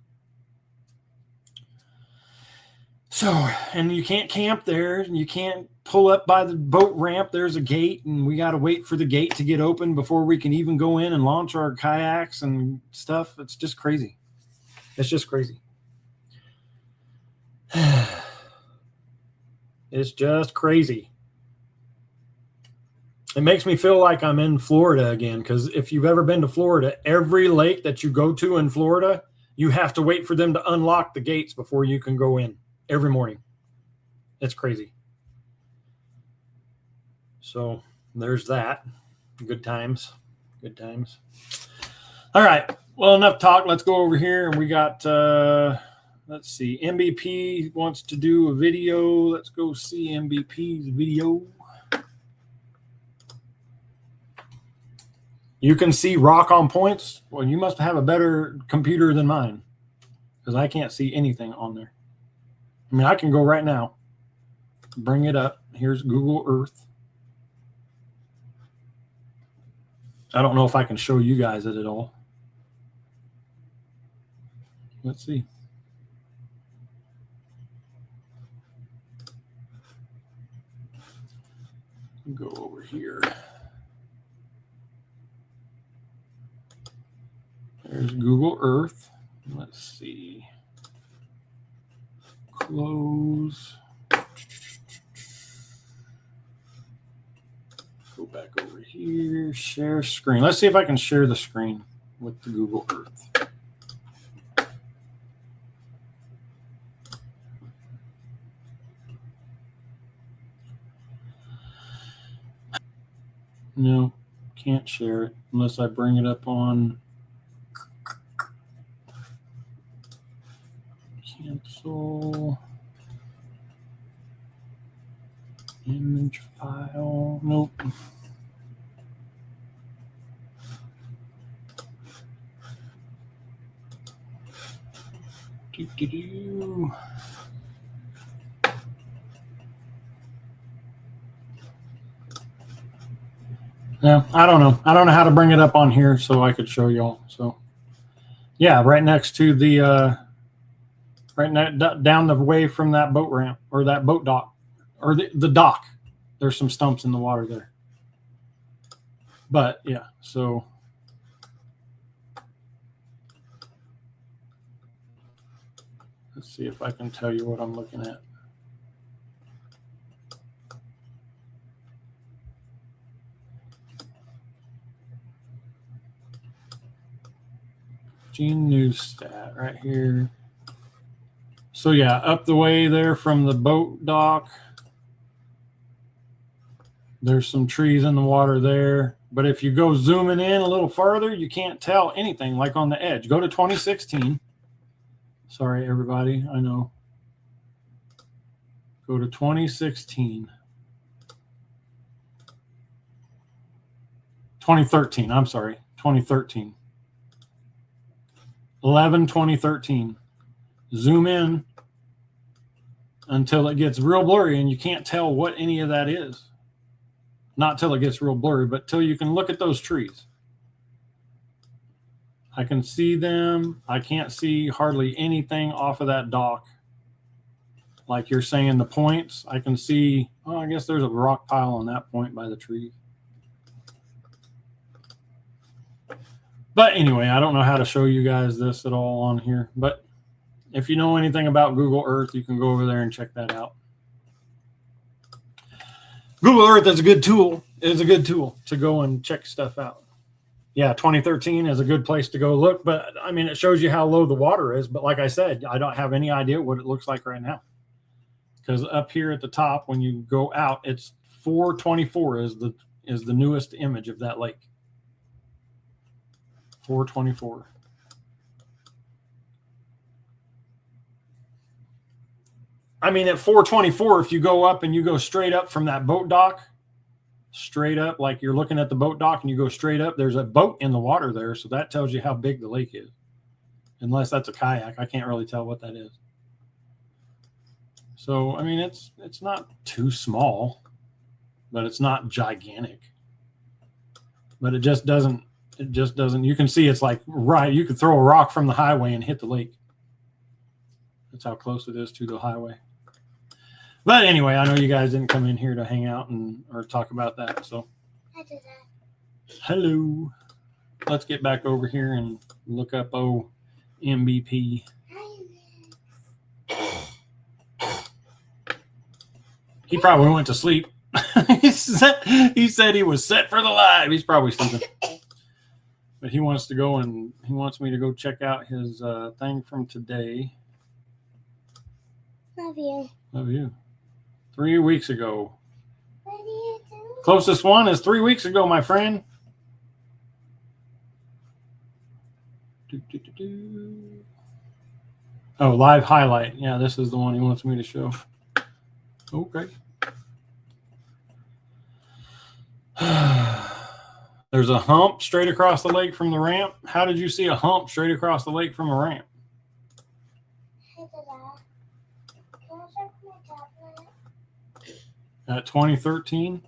and you can't camp there, and you can't pull up by the boat ramp. There's a gate, and we got to wait for the gate to get open before we can even go in and launch our kayaks and stuff. It's just crazy. It's just crazy. It's just crazy. It makes me feel like I'm in Florida again, because if you've ever been to Florida, every lake that you go to in Florida, you have to wait for them to unlock the gates before you can go in every morning. It's crazy. So there's that. Good times. Good times. All right. Well, enough talk. Let's go over here. And we got, let's see, MVP wants to do a video. Let's go see MVP's video. You can see rock on points. Well, you must have a better computer than mine, because I can't see anything on there. I mean, I can go right now. Bring it up. Here's Google Earth. I don't know if I can show you guys it at all. Let's see. Go over here. There's Google Earth. Let's see. Close. Go back over here. Share screen. Let's see if I can share the screen with the Google Earth. No, can't share it unless I bring it up on cancel image file. Nope. Do. Yeah, I don't know. I don't know how to bring it up on here so I could show y'all. So, yeah, right next to the, down the way from that boat ramp or that boat dock or the dock. There's some stumps in the water there. But, yeah, so. Let's see if I can tell you what I'm looking at. Gene Newstat right here. So yeah, up the way there from the boat dock, there's some trees in the water there. But if you go zooming in a little further, you can't tell anything like on the edge. Go to 2016. Sorry, everybody. I know. Go to 2016. 2013. I'm sorry. 2013. 11/2013. Zoom in until it gets real blurry and you can't tell what any of that is. Not till it gets real blurry, but till you can look at those trees. I can see them. I can't see hardly anything off of that dock. Like you're saying, the points, I can see, oh, I guess there's a rock pile on that point by the tree. But anyway, I don't know how to show you guys this at all on here. But if you know anything about Google Earth, you can go over there and check that out. Google Earth is a good tool. It is a good tool to go and check stuff out. Yeah, 2013 is a good place to go look. But, I mean, it shows you how low the water is. But like I said, I don't have any idea what it looks like right now. Because up here at the top, when you go out, it's 424 is the newest image of that lake. 424. I mean, at 424, if you go up and you go straight up from that boat dock, straight up, like you're looking at the boat dock and you go straight up, there's a boat in the water there. So that tells you how big the lake is. Unless that's a kayak. I can't really tell what that is. So, I mean, it's not too small, but it's not gigantic. But it just doesn't, you can see it's like, right, you could throw a rock from the highway and hit the lake. That's how close it is to the highway. But anyway, I know you guys didn't come in here to hang out or talk about that. So, hello. Let's get back over here and look up MVP. He probably went to sleep. He said he was set for the live. He's probably sleeping. But he wants to go and he wants me to go check out his thing from today. Love you. Love you. 3 weeks ago. What are you doing? Closest one is 3 weeks ago, my friend. Oh, live highlight. Yeah, this is the one he wants me to show. Okay. There's a hump straight across the lake from the ramp. How did you see a hump straight across the lake from a ramp? Hey, Dada. Can I check my tablet? At 2013.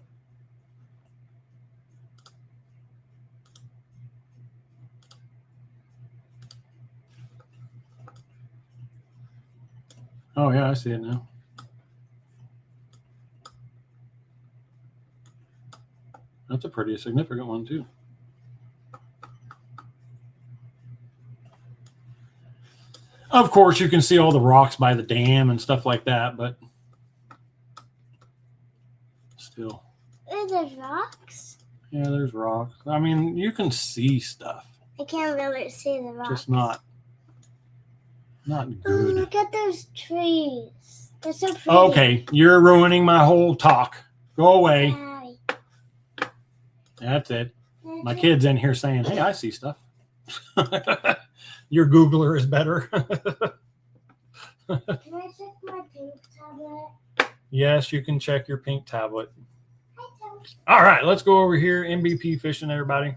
Oh, yeah, I see it now. That's a pretty significant one, too. Of course, you can see all the rocks by the dam and stuff like that, but still. Are there rocks? Yeah, there's rocks. I mean, you can see stuff, I can't really see the rocks. just not Oh, good. look at those trees. They're so pretty. Okay, you're ruining my whole talk. Go away. Daddy. That's it. My Daddy. kid's in here saying, hey, I see stuff. Your Googler is better. Can I check my pink tablet? Yes, you can check your pink tablet. Hi, Tom. All right, let's go over here. MVP fishing, everybody.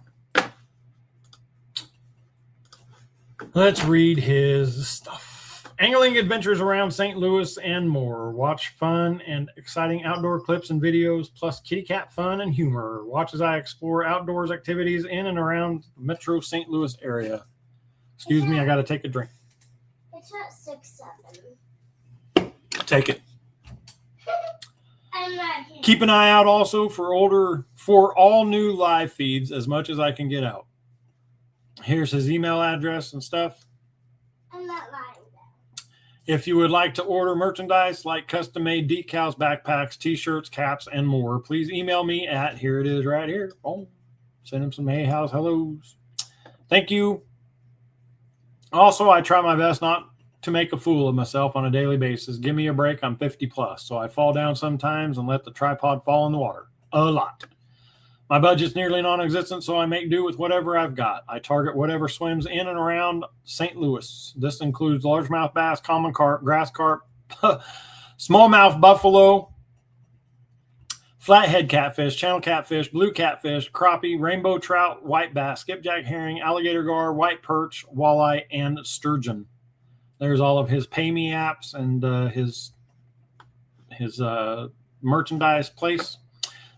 Let's read his stuff. Angling adventures around St. Louis and more. Watch fun and exciting outdoor clips and videos, plus kitty cat fun and humor. Watch as I explore outdoors activities in and around the Metro St. Louis area. Excuse me, I got to take a drink. It's at 6-7. Take it. I'm not here. Keep an eye out also for all new live feeds as much as I can get out. Here's his email address and stuff. I'm not lying. If you would like to order merchandise like custom-made decals, backpacks, t-shirts, caps, and more, please email me at, here it is right here. Oh, send him some Hey House hellos. Thank you. Also, I try my best not to make a fool of myself on a daily basis. Give me a break. I'm 50 plus, so I fall down sometimes and let the tripod fall in the water. A lot. My budget's nearly non-existent, so I make do with whatever I've got. I target whatever swims in and around St. Louis. This includes largemouth bass, common carp, grass carp, smallmouth buffalo, flathead catfish, channel catfish, blue catfish, crappie, rainbow trout, white bass, skipjack herring, alligator gar, white perch, walleye, and sturgeon. There's all of his pay me apps and his merchandise place.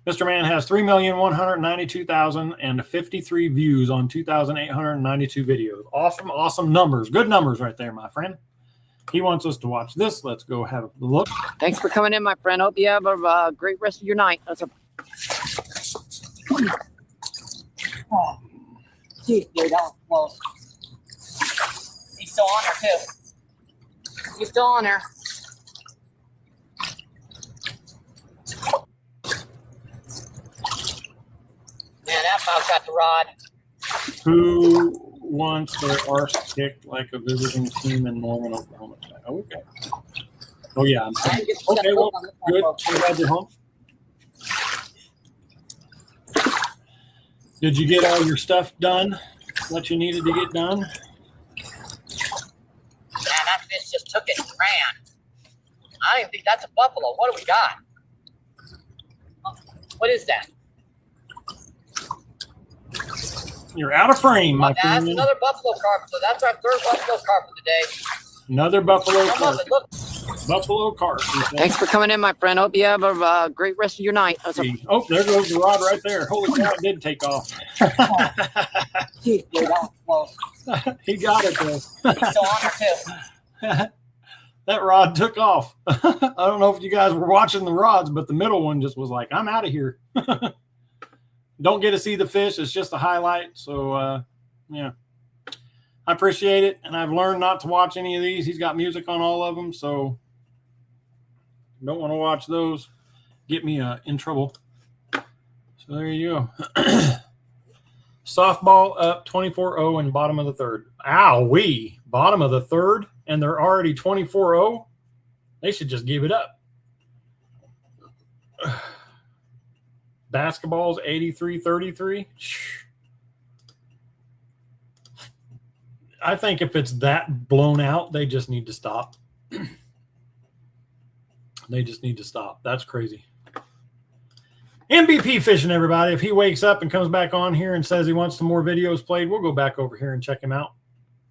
Mr. Man has 3,192,053 views on 2,892 videos. Awesome, awesome numbers. Good numbers right there, my friend. He wants us to watch this. Let's go have a look. Thanks for coming in, my friend. Hope you have a great rest of your night. That's a. Oh. Dude, well, he's still on there too. He's still on there. Man, that mouse got the rod. Who wants their arse kicked like a visiting team in Norman, Oklahoma? Okay. Oh, yeah. I'm saying. Okay, well, good. I'm glad you're home. Did you get all your stuff done? What you needed to get done? Man, that fish just took it and ran. I don't even think that's a buffalo. What do we got? What is that? You're out of frame, my That's friend. another buffalo carp. So that's our third buffalo carp of the day. Another buffalo Come carp. on, look. Buffalo carp. he said. Thanks for coming in, my friend. Hope you have a great rest of your night. That's a. Oh, there goes the rod right there. Holy cow, it did take off. Dude, well, He got it, though. he's still on there too. That rod took off. I don't know if you guys were watching the rods, but the middle one just was like, I'm out of here. Don't get to see the fish. It's just a highlight. So, yeah, I appreciate it. And I've learned not to watch any of these. He's got music on all of them. So don't want to watch those. get me in trouble. So there you go. Softball up 24-0 in bottom of the third. Ow-wee. Bottom of the third, and they're already 24-0. They should just give it up. Basketball's 83-33. I think if it's that blown out, they just need to stop. They just need to stop. That's crazy. MVP fishing, everybody. If he wakes up and comes back on here and says he wants some more videos played, we'll go back over here and check him out.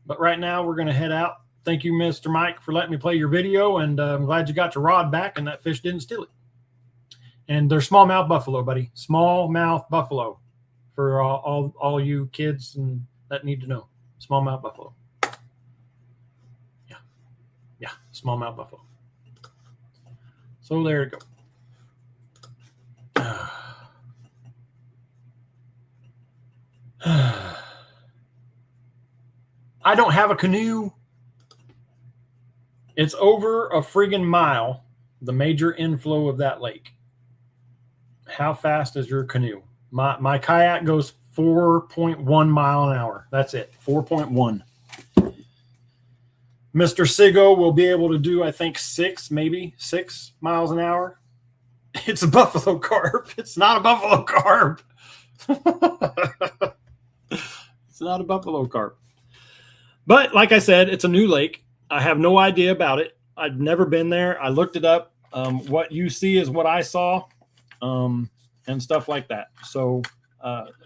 But right now, we're going to head out. Thank you, Mr. Mike, for letting me play your video, and I'm glad you got your rod back and that fish didn't steal it. And they're smallmouth buffalo, buddy. Smallmouth buffalo for all you kids and that need to know. Smallmouth buffalo. Yeah, smallmouth buffalo. So there you go. I don't have a canoe. It's over a friggin' mile, the major inflow of that lake. How fast is your canoe? My kayak goes 4.1 mile an hour. That's it, 4.1. Mr. Sigo will be able to do, I think, 6 miles an hour. It's a buffalo carp. It's not a buffalo carp. It's not a buffalo carp. But like I said, it's a new lake. I have no idea about it. I've never been there. I looked it up. What you see is what I saw, and stuff like that. So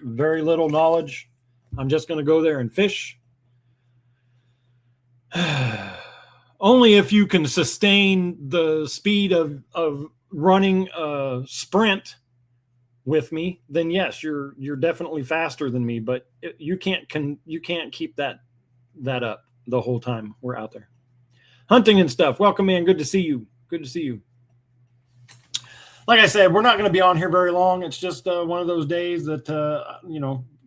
very little knowledge. I'm just going to go there and fish. Only if you can sustain the speed of running a sprint with me, then yes, you're definitely faster than me. But you can't keep that up the whole time we're out there hunting and stuff. Welcome in. Good to see you. Good to see you. Like I said, we're not going to be on here very long. It's just one of those days that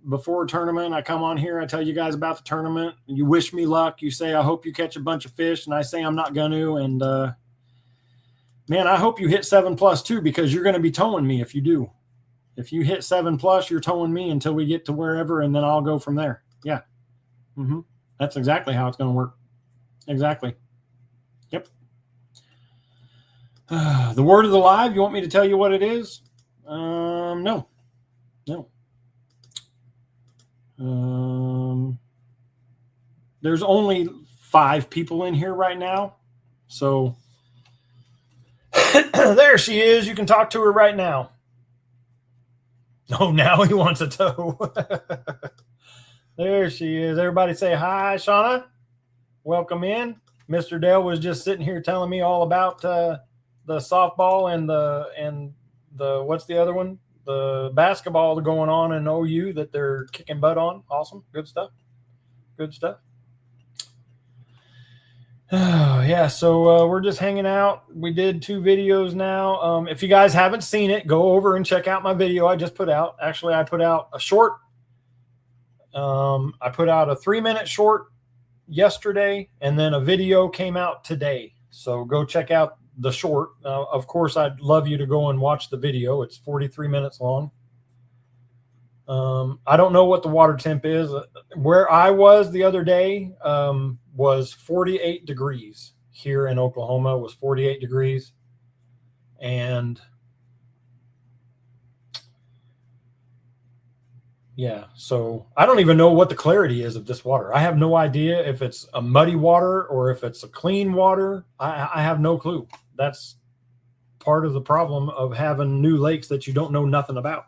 before a tournament, I come on here, I tell you guys about the tournament. You wish me luck. You say, I hope you catch a bunch of fish. And I say, I'm not going to. And, man, I hope you hit 7+ too, because you're going to be towing me if you do. If you hit 7+, you're towing me until we get to wherever, and then I'll go from there. Yeah. That's exactly how it's going to work. Exactly. Yep. The word of the live, you want me to tell you what it is? No. There's only 5 people in here right now. So there she is. You can talk to her right now. Oh, now he wants a tow. There she is. Everybody say hi, Shauna. Welcome in. Mr. Dale was just sitting here telling me all about the softball and the what's the other one? The basketball going on in OU that they're kicking butt on. Awesome. Good stuff. Good stuff. Yeah, so we're just hanging out. We did 2 videos now. If you guys haven't seen it, go over and check out my video I just put out. Actually, I put out a short. I put out a 3-minute short yesterday, and then a video came out today. So go check out the short. Of course, I'd love you to go and watch the video. It's 43 minutes long. I don't know what the water temp is. Where I was the other day was 48 degrees. Here in Oklahoma was 48 degrees. And yeah, so I don't even know what the clarity is of this water. I have no idea if it's a muddy water or if it's a clean water. I have no clue. That's part of the problem of having new lakes that you don't know nothing about.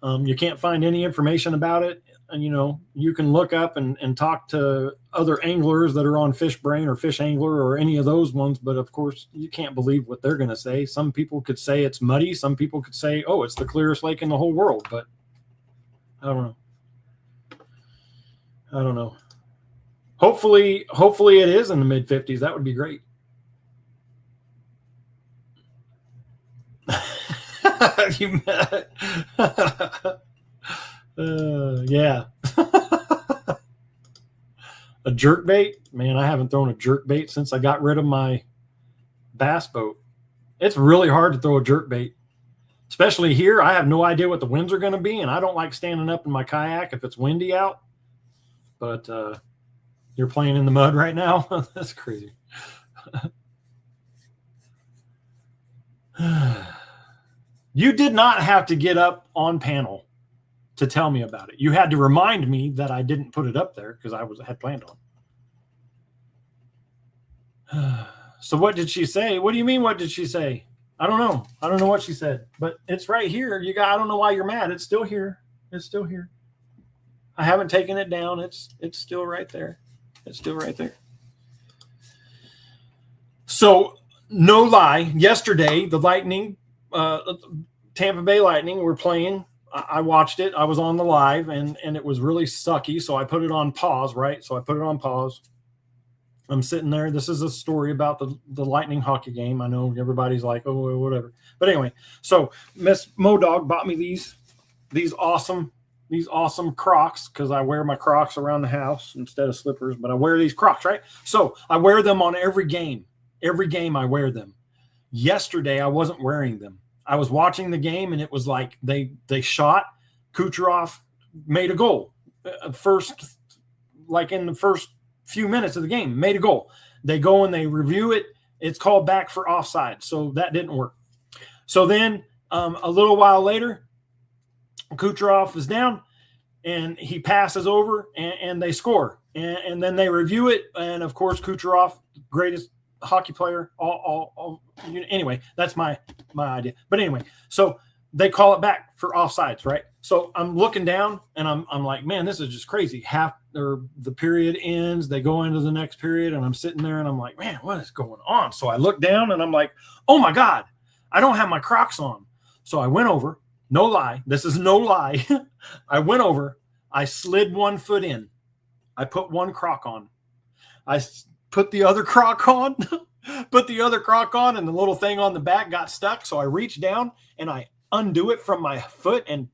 You can't find any information about it. And, you can look up and talk to other anglers that are on Fish Brain or Fish Angler or any of those ones. But, of course, you can't believe what they're going to say. Some people could say it's muddy. Some people could say, oh, it's the clearest lake in the whole world. But I don't know. Hopefully it is in the mid-50s. That would be great. Yeah. A jerk bait? Man, I haven't thrown a jerk bait since I got rid of my bass boat. It's really hard to throw a jerk bait, especially here. I have no idea what the winds are going to be, and I don't like standing up in my kayak if it's windy out. But you're playing in the mud right now. That's crazy. You did not have to get up on panel to tell me about it. You had to remind me that I didn't put it up there because I had planned on. So what did she say? What do you mean? What did she say? I don't know. I don't know what she said, but it's right here. I don't know why you're mad. It's still here. It's still here. I haven't taken it down. It's still right there. It's still right there. So no lie, yesterday the Lightning, Tampa Bay Lightning were playing. I watched it. I was on the live, and it was really sucky. So I put it on pause, right? So I put it on pause. I'm sitting there. This is a story about the Lightning hockey game. I know everybody's like, oh, whatever. But anyway, so Miss Modog bought me these awesome Crocs because I wear my Crocs around the house instead of slippers, but I wear these Crocs, right? So I wear them on every game. Every game I wear them. Yesterday, I wasn't wearing them. I was watching the game, and it was like they shot. Kucherov made a goal. In the first few minutes of the game, made a goal. They go and they review it. It's called back for offside. So that didn't work. So then a little while later, Kucherov is down and he passes over and they score. And then they review it. And of course, Kucherov, greatest hockey player. Anyway, that's my idea. But anyway, so they call it back for offsides, right? So I'm looking down and I'm like, man, this is just crazy. The period ends, they go into the next period, and I'm sitting there and I'm like, man, what is going on? So I look down and I'm like, oh my God, I don't have my Crocs on. So I went over, no lie, this is no lie. I went over, I slid one foot in, I put one Croc on, I put the other Croc on, and the little thing on the back got stuck. So I reached down and I undo it from my foot and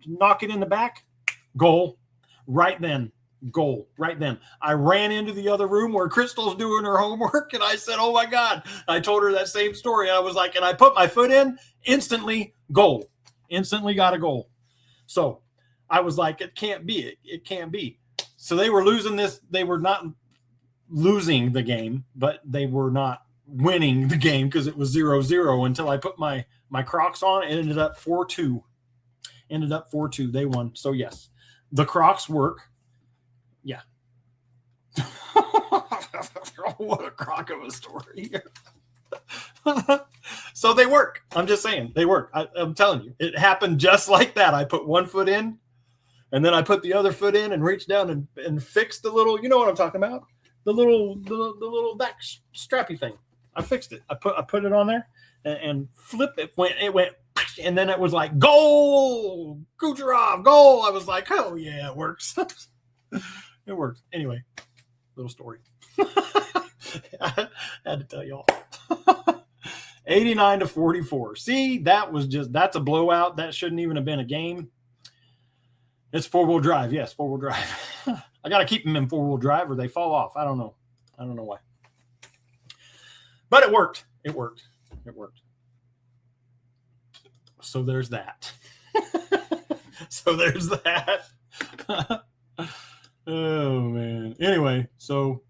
knock it in the back. Goal. Right then. Goal. Right then. I ran into the other room where Crystal's doing her homework, and I said, oh my God. I told her that same story. I was like, and I put my foot in, instantly goal. Instantly got a goal. So I was like, it can't be. It can't be. So they were losing this. They were not losing the game, but they were not winning the game because it was 0-0 until I put my Crocs on. It ended up 4-2. They won. So yes, the Crocs work. Yeah. What a crock of a story. So they work. I'm just saying they work. I'm telling you, it happened just like that. I put one foot in, and then I put the other foot in and reached down and fixed the little, you know what I'm talking about? The little back strappy thing. I fixed it. I put it on there and flip it. It went, and then it was like, goal, Kucherov, goal. I was like, oh yeah, it works. It works. Anyway, little story. I had to tell y'all. 89-44. See, that's a blowout. That shouldn't even have been a game. It's four-wheel drive. Yes, four-wheel drive. I got to keep them in four-wheel drive or they fall off. I don't know why. But it worked. It worked. So there's that. Oh man. Anyway, so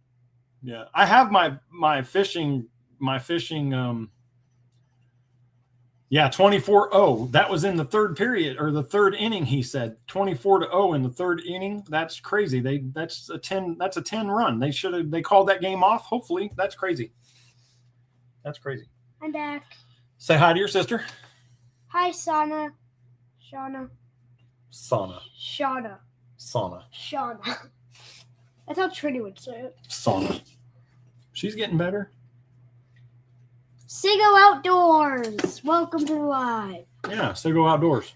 yeah, I have my fishing 24-0. That was in the third period or the third inning, he said. 24-0 in the third inning. That's crazy. That's a 10 run. They called that game off. Hopefully. That's crazy. I'm back. Say hi to your sister. Hi, Shauna. Sauna. That's how Trinity would say it. Sauna. She's getting better. Sigo Outdoors. Welcome to the live. Yeah, so go outdoors.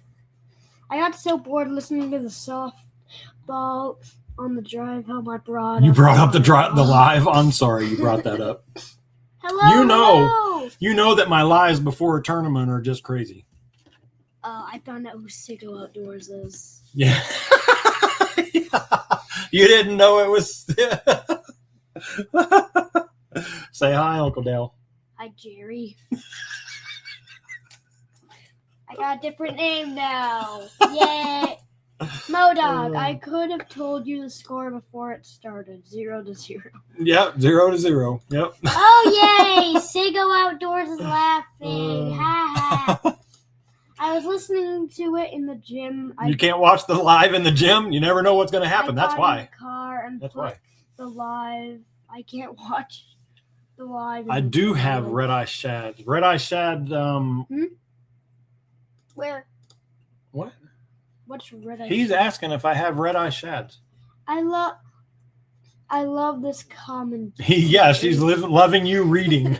I got so bored listening to the softball on the drive home. I brought You brought up the live. I'm sorry you brought that up. Hello. You know that my lives before a tournament are just crazy. I found out who Sigo Outdoors is. Yeah. You didn't know it was. Say hi, Uncle Dale. Hi, Jerry. I got a different name now. Yay. Modog, I could have told you the score before it started. 0-0. Yep, 0-0. Yep. Oh, yay! Sigo Outdoors is laughing. Ha ha. I was listening to it in the gym. You can't watch the live in the gym. You never know what's going to happen. That's got in why. the car and That's put why. the live. I can't watch the live. in I the do gym. have red eye shad. Red eye shad. Where? What? What's red eye? He's asking if I have red eye shads. I love this comment. Yeah, she's loving you reading.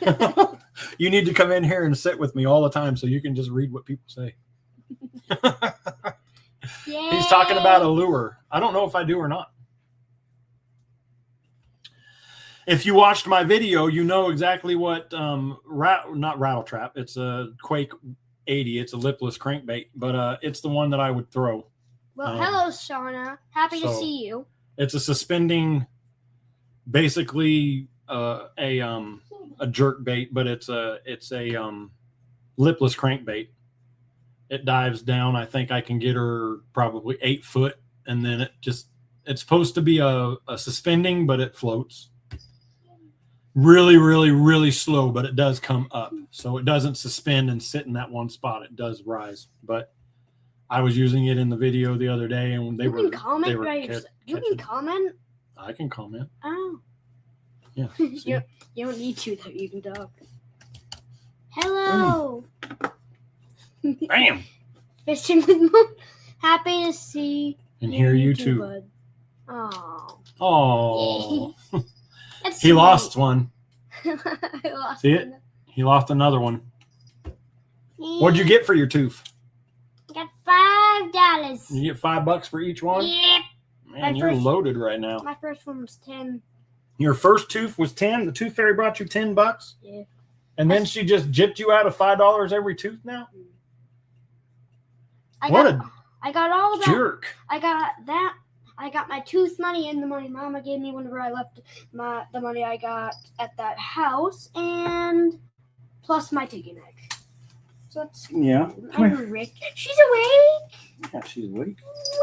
You need to come in here and sit with me all the time so you can just read what people say. He's talking about a lure. I don't know if I do or not. If you watched my video, you know exactly what not rattle trap. It's a Quake 80. It's a lipless crankbait, but it's the one that I would throw. Well, hello, Shauna. Happy to so- see you. It's a suspending, basically a jerk bait, but it's a lipless crankbait. It dives down. I think I can get her probably 8 foot, and then it's supposed to be a suspending, but it floats. Really, really, really slow, but it does come up. So it doesn't suspend and sit in that one spot. It does rise. But I was using it in the video the other day, and You can comment right. You can catching. comment. I can comment. Oh. Yeah. see? You don't need to, though. You can talk. Hello. Bam. Fishing with Mom. Happy to see And hear you too. bud. Oh. Oh, That's he sweet. lost one. I lost See it? He lost another one. What'd you get for your tooth? I got $5. You get $5 for each one? Yep. Man, My you're first- loaded right now. My first one was 10. Your first tooth was 10. The tooth fairy brought you $10. Yeah. And then she just gypped you out of $5 every tooth now? I What got all a that. jerk. I got that. I got my tooth money and the money Mama gave me whenever I left the money I got at that house, and plus my ticket egg. So that's Yeah. I'm rich. She's awake. Yeah, she's awake.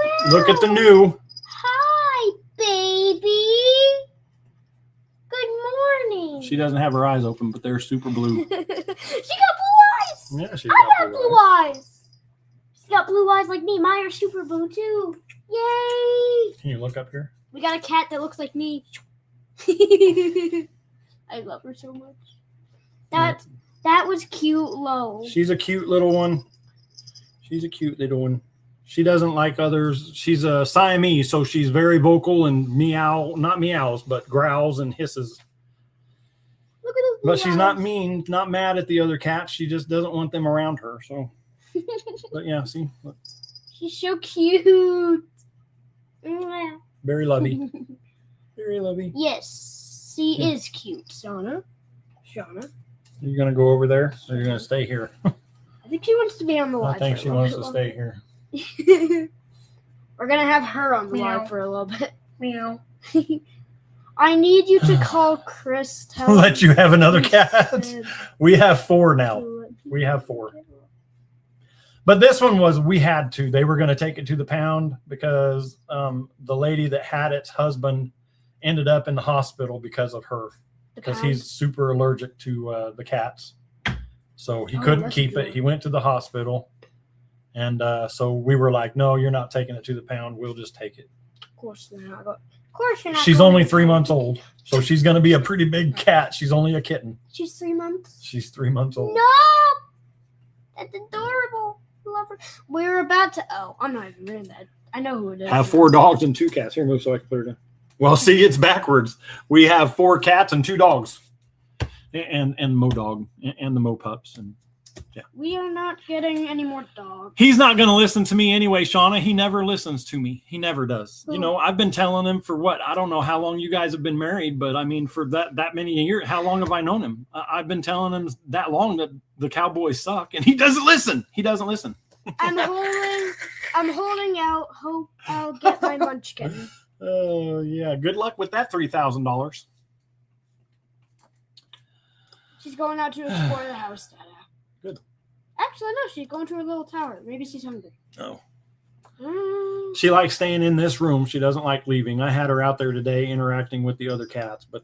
Wow. Look at the new. Hi, baby. Good morning. She doesn't have her eyes open, but they're super blue. She got blue eyes. Yeah, she's I got have blue eyes. She's got blue eyes like me. Mine are super blue too. Yay! Can you look up here? We got a cat that looks like me. I love her so much. That was cute, Lo. She's a cute little one. She's a cute little one. She doesn't like others. She's a Siamese, so she's very vocal and not meows, but growls and hisses. Look at those blue But she's not eyes. mean, not mad at the other cats. She just doesn't want them around her. So, but yeah, see, look, She's so cute. Mwah. very lovey, very lovey. Yes, she Yeah. is cute, Shauna. You're gonna go over there, or you're gonna stay here? I think she wants to be on the live. I think for she a wants to little stay here. bit. We're gonna have her on the Meow. live for a little bit. Meow. I need you to call Chris. Tell Let you have another him cat. said We have 4 now. to let We have 4. But this one was, we had to. They were going to take it to the pound because the lady that had its husband ended up in the hospital because of her, the because pound. he's super allergic to the cats. So he Oh, couldn't that's keep good. it. He went to the hospital. And so we were like, no, you're not taking it to the pound. We'll just take it. Of course not. Of course you're not. She's going only to 3 the months pound. old. So she's going to be a pretty big cat. She's only a kitten. She's 3 months. She's 3 months old. No, that's adorable. Love her. We're about to. Oh, I'm not even reading that. I know who it is. Have 4 dogs and 2 cats. Here, move so I can put her down. Well, see, it's backwards. We have 4 cats and 2 dogs, and Mo dog and the Mo pups. And We are not getting any more dogs. he's not going to listen to me anyway, Shauna. He never listens to me. He never does. You know, I've been telling him for what? I don't know how long you guys have been married, but I mean, for that many years, how long have I known him? I've been telling him that long that the Cowboys suck, and he doesn't listen. He doesn't listen. I'm holding out hope I'll get my munchkin. Oh, yeah. Good luck with that $3,000. She's going out to explore the house, Dada. Good. Actually, no, she's going to her little tower. Maybe she's hungry. Oh. Mm, She likes staying in this room. She doesn't like leaving. I had her out there today interacting with the other cats, but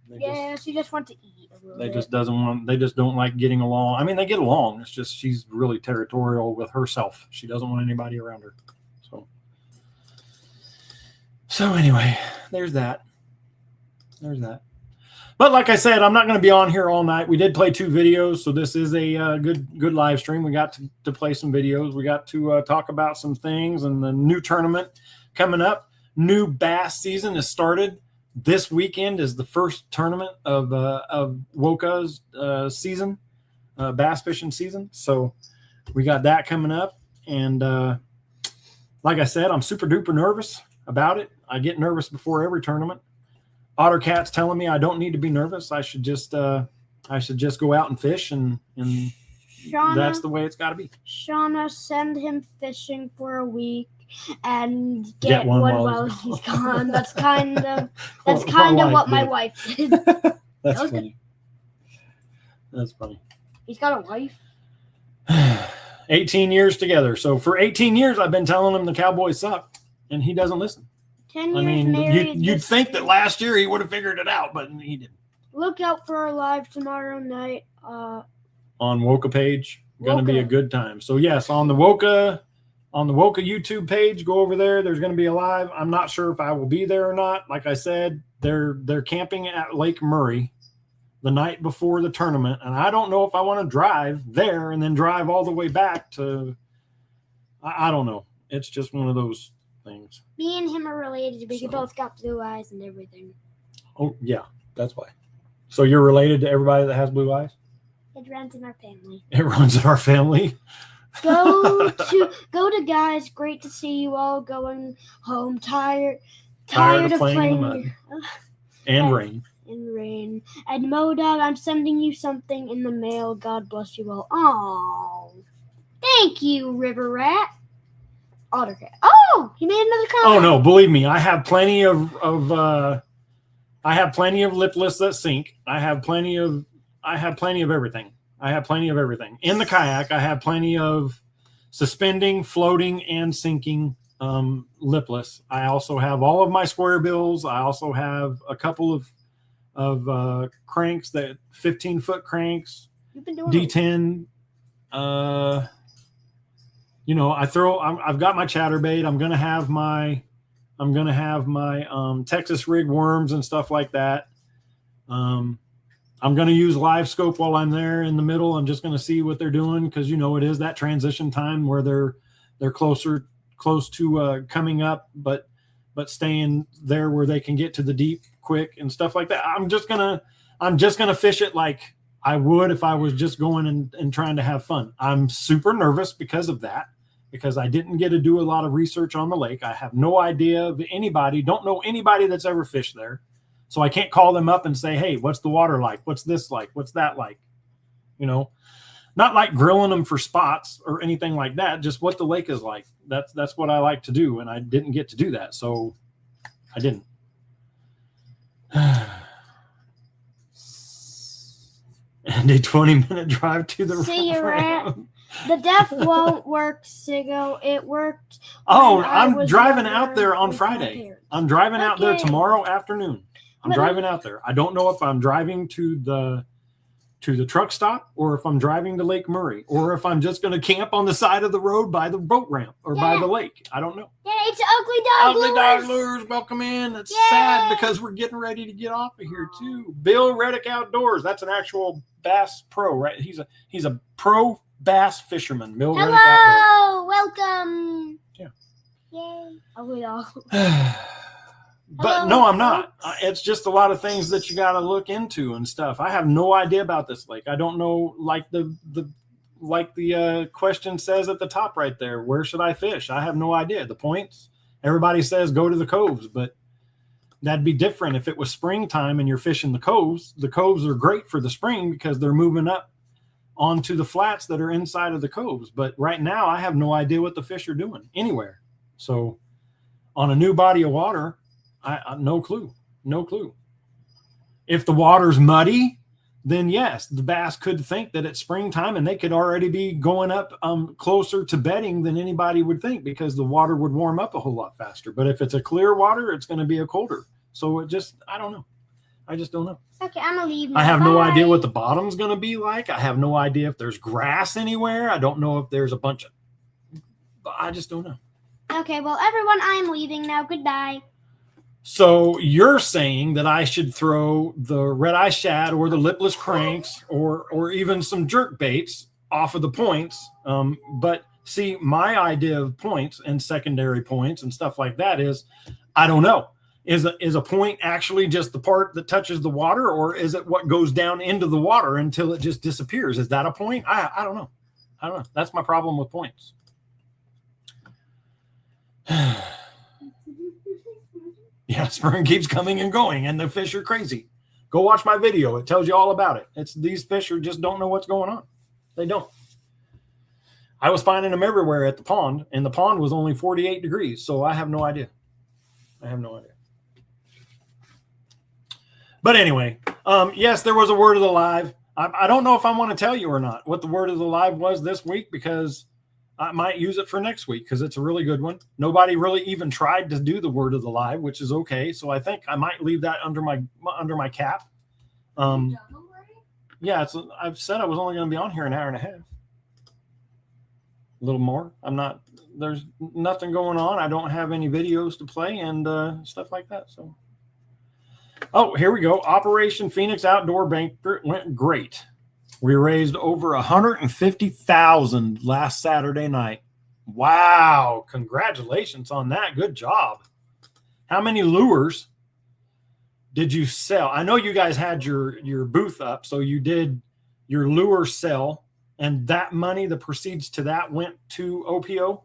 yeah, she just wants to eat a little bit. they just don't like getting along. I mean, they get along. It's just she's really territorial with herself. She doesn't want anybody around her. So anyway, there's that. But like I said, I'm not going to be on here all night. We did play 2 videos, so this is a good live stream. We got to play some videos. We got to talk about some things, and the new tournament coming up. New bass season has started. This weekend is the first tournament of Woka's season, bass fishing season. So we got that coming up, and like I said, I'm super duper nervous about it. I get nervous before every tournament. OtterCat's telling me I don't need to be nervous. I should just go out and fish, and Shauna, that's the way it's got to be. Shauna, send him fishing for a week and Get get one one while while he's he's gone. That's kind of wife what my did. wife did. That's That was funny. That's funny. He's got a wife. 18 years together. So for 18 years, I've been telling him the Cowboys suck, and he doesn't listen. 10 years I mean, married. you'd this think that year. last year he would have figured it out, but he didn't. Look out for our live tomorrow night. On Woka page, going to be a Woka. good time. So yes, on the Woka YouTube page, go over there. There's going to be a live. I'm not sure if I will be there or not. Like I said, they're camping at Lake Murray the night before the tournament, and I don't know if I want to drive there and then drive all the way back to. I don't know. It's just one of those things. Me and him are related because we So. both got blue eyes and everything. Oh yeah, that's why. So you're related to everybody that has blue eyes? It runs in our family. It runs in our family. Go to guys. Great to see you all going home. Tired of playing in the playing And Yes. rain. in rain. And Modog, I'm sending you something in the mail. God bless you all. Oh, thank you, River Rat. OtterCat. Oh, he made another comment. Oh no, believe me, I have plenty of lipless that sink. I have plenty of everything. In the kayak, I have plenty of suspending, floating, and sinking lipless. I also have all of my square bills. I also have a couple of cranks, that 15-foot cranks, You've been doing D10. I've got my chatterbait. I'm gonna have my Texas rig worms and stuff like that. I'm gonna use live scope while I'm there in the middle. I'm just gonna see what they're doing, because it is that transition time where they're close to coming up, but staying there where they can get to the deep quick and stuff like that. I'm just gonna fish it like I would if I was just going and trying to have fun. I'm super nervous because of that, because I didn't get to do a lot of research on the lake. I have no idea of anybody, don't know anybody that's ever fished there. So I can't call them up and say, hey, what's the water like? What's this like? What's that like? Not like grilling them for spots or anything like that, just what the lake is like. That's what I like to do, and I didn't get to do that, so I didn't. And a 20-minute drive to the See you, ramp. Rat. The deaf won't work, Sigo. It worked. Oh, when I I'm was driving younger out there on with my Friday. parents. I'm driving out there Okay. tomorrow afternoon. I'm But- driving out there. I don't know if I'm driving to the truck stop, or if I'm driving to Lake Murray, or if I'm just going to camp on the side of the road by the boat ramp or by Yeah. the lake. I don't know. Yeah, it's Ugly Dog Ugly Dog Lures. Lures, welcome in. It's Yay. sad because we're getting ready to get off of here too. Bill Reddick Outdoors. That's an actual bass pro, right? He's a pro bass fisherman. Bill Reddick Outdoors. Hello, welcome. Yeah. Yay. Ugly Dog. But Hello, no, I'm not. folks. It's just a lot of things that you got to look into and stuff. I have no idea about this lake. I don't know, like the question says at the top right there, where should I fish? I have no idea. The points, everybody says go to the coves, but that'd be different if it was springtime and you're fishing the coves. The coves are great for the spring because they're moving up onto the flats that are inside of the coves. But right now, I have no idea what the fish are doing anywhere. So on a new body of water, I no clue. If the water's muddy, then yes, the bass could think that it's springtime and they could already be going up closer to bedding than anybody would think, because the water would warm up a whole lot faster. But if it's a clear water, it's going to be a colder. So I don't know. I just don't know. Okay, I'm gonna leave. I have no Bye. idea what the bottom's going to be like. I have no idea if there's grass anywhere. I don't know if there's a bunch of, I just don't know. Okay, well, everyone, I'm leaving now. Goodbye. So you're saying that I should throw the red eye shad or the lipless cranks or even some jerk baits off of the points. But see, my idea of points and secondary points and stuff like that is, I don't know. Is a point actually just the part that touches the water, or is it what goes down into the water until it just disappears? Is that a point? I don't know. I don't know. That's my problem with points. Yeah, spring keeps coming and going, and the fish are crazy. Go watch my video. It tells you all about it. These fish just don't know what's going on. They don't. I was finding them everywhere at the pond, and the pond was only 48 degrees, so I have no idea. I have no idea. But anyway, yes, there was a word of the live. I don't know if I want to tell you or not what the word of the live was this week, because I might use it for next week because it's a really good one. Nobody really even tried to do the word of the live, which is okay. So I think I might leave that under my cap. Yeah, I've said I was only going to be on here an hour and a half. A little more. There's nothing going on. I don't have any videos to play and stuff like that. So, oh, here we go. Operation Phoenix Outdoor Banquet went great. We raised over $150,000 last Saturday night. Wow. Congratulations on that. Good job. How many lures did you sell? I know you guys had your booth up, so you did your lure sell, and that money, the proceeds to that went to OPO.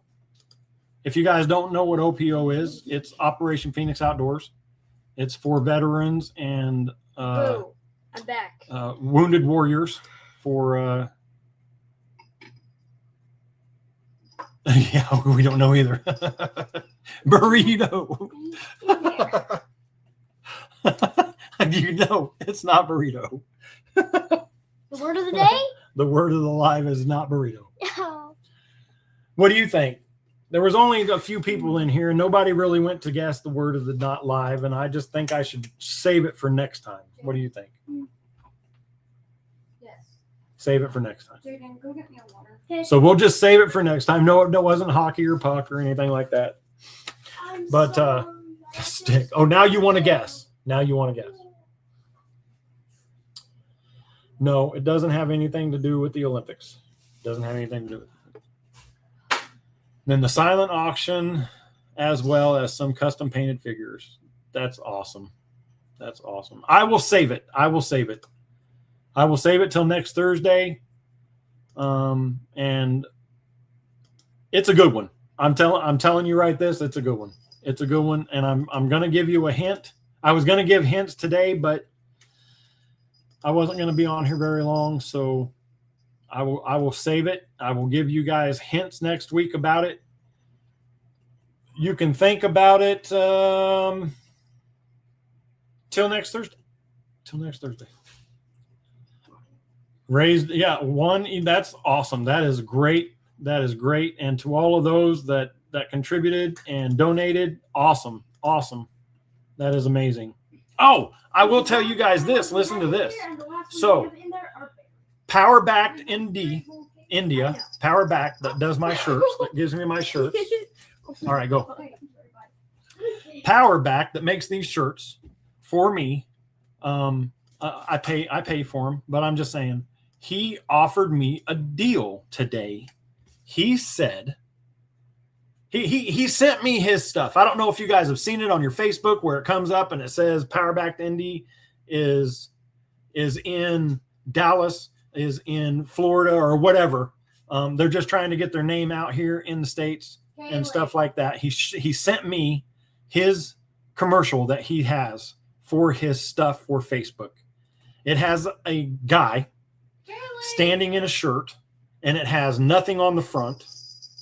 If you guys don't know what OPO is, it's Operation Phoenix Outdoors. It's for veterans and I'm back. wounded warriors. For yeah, we don't know either. Burrito. You know, it's not burrito. The word of the day? The word of the live is not burrito. What do you think? There was only a few people in here. Nobody really went to guess the word of the not live, and I just think I should save it for next time. What do you think? Save it for next time. Jaden, go get me a water. So we'll just save it for next time. No, it wasn't hockey or puck or anything like that. But stick. Oh, now you want to guess. Now you want to guess. No, it doesn't have anything to do with the Olympics. It doesn't have anything to do with it. Then the silent auction, as well as some custom painted figures. That's awesome. That's awesome. I will save it. I will save it till next Thursday. And it's a good one. I'm telling you right this, it's a good one. It's a good one. And I'm going to give you a hint. I was going to give hints today, but I wasn't going to be on here very long. So I will save it. I will give you guys hints next week about it. You can think about it till next Thursday. Raised, yeah, one. That's awesome. That is great. That is great. And to all of those that contributed and donated, awesome. That is amazing. Oh, I will tell you guys this. Listen to this. So, Power Backed India, Power Back, that does my shirts, that gives me my shirts. All right, go. Power Back, that makes these shirts for me. I pay for them, but I'm just saying, he offered me a deal today. He said he sent me his stuff. I don't know if you guys have seen it on your Facebook where it comes up and it says Power Backed Indy is in Dallas, is in Florida or whatever. They're just trying to get their name out here in the States and stuff like that. He sent me his commercial that he has for his stuff for Facebook. It has a guy standing in a shirt, and it has nothing on the front.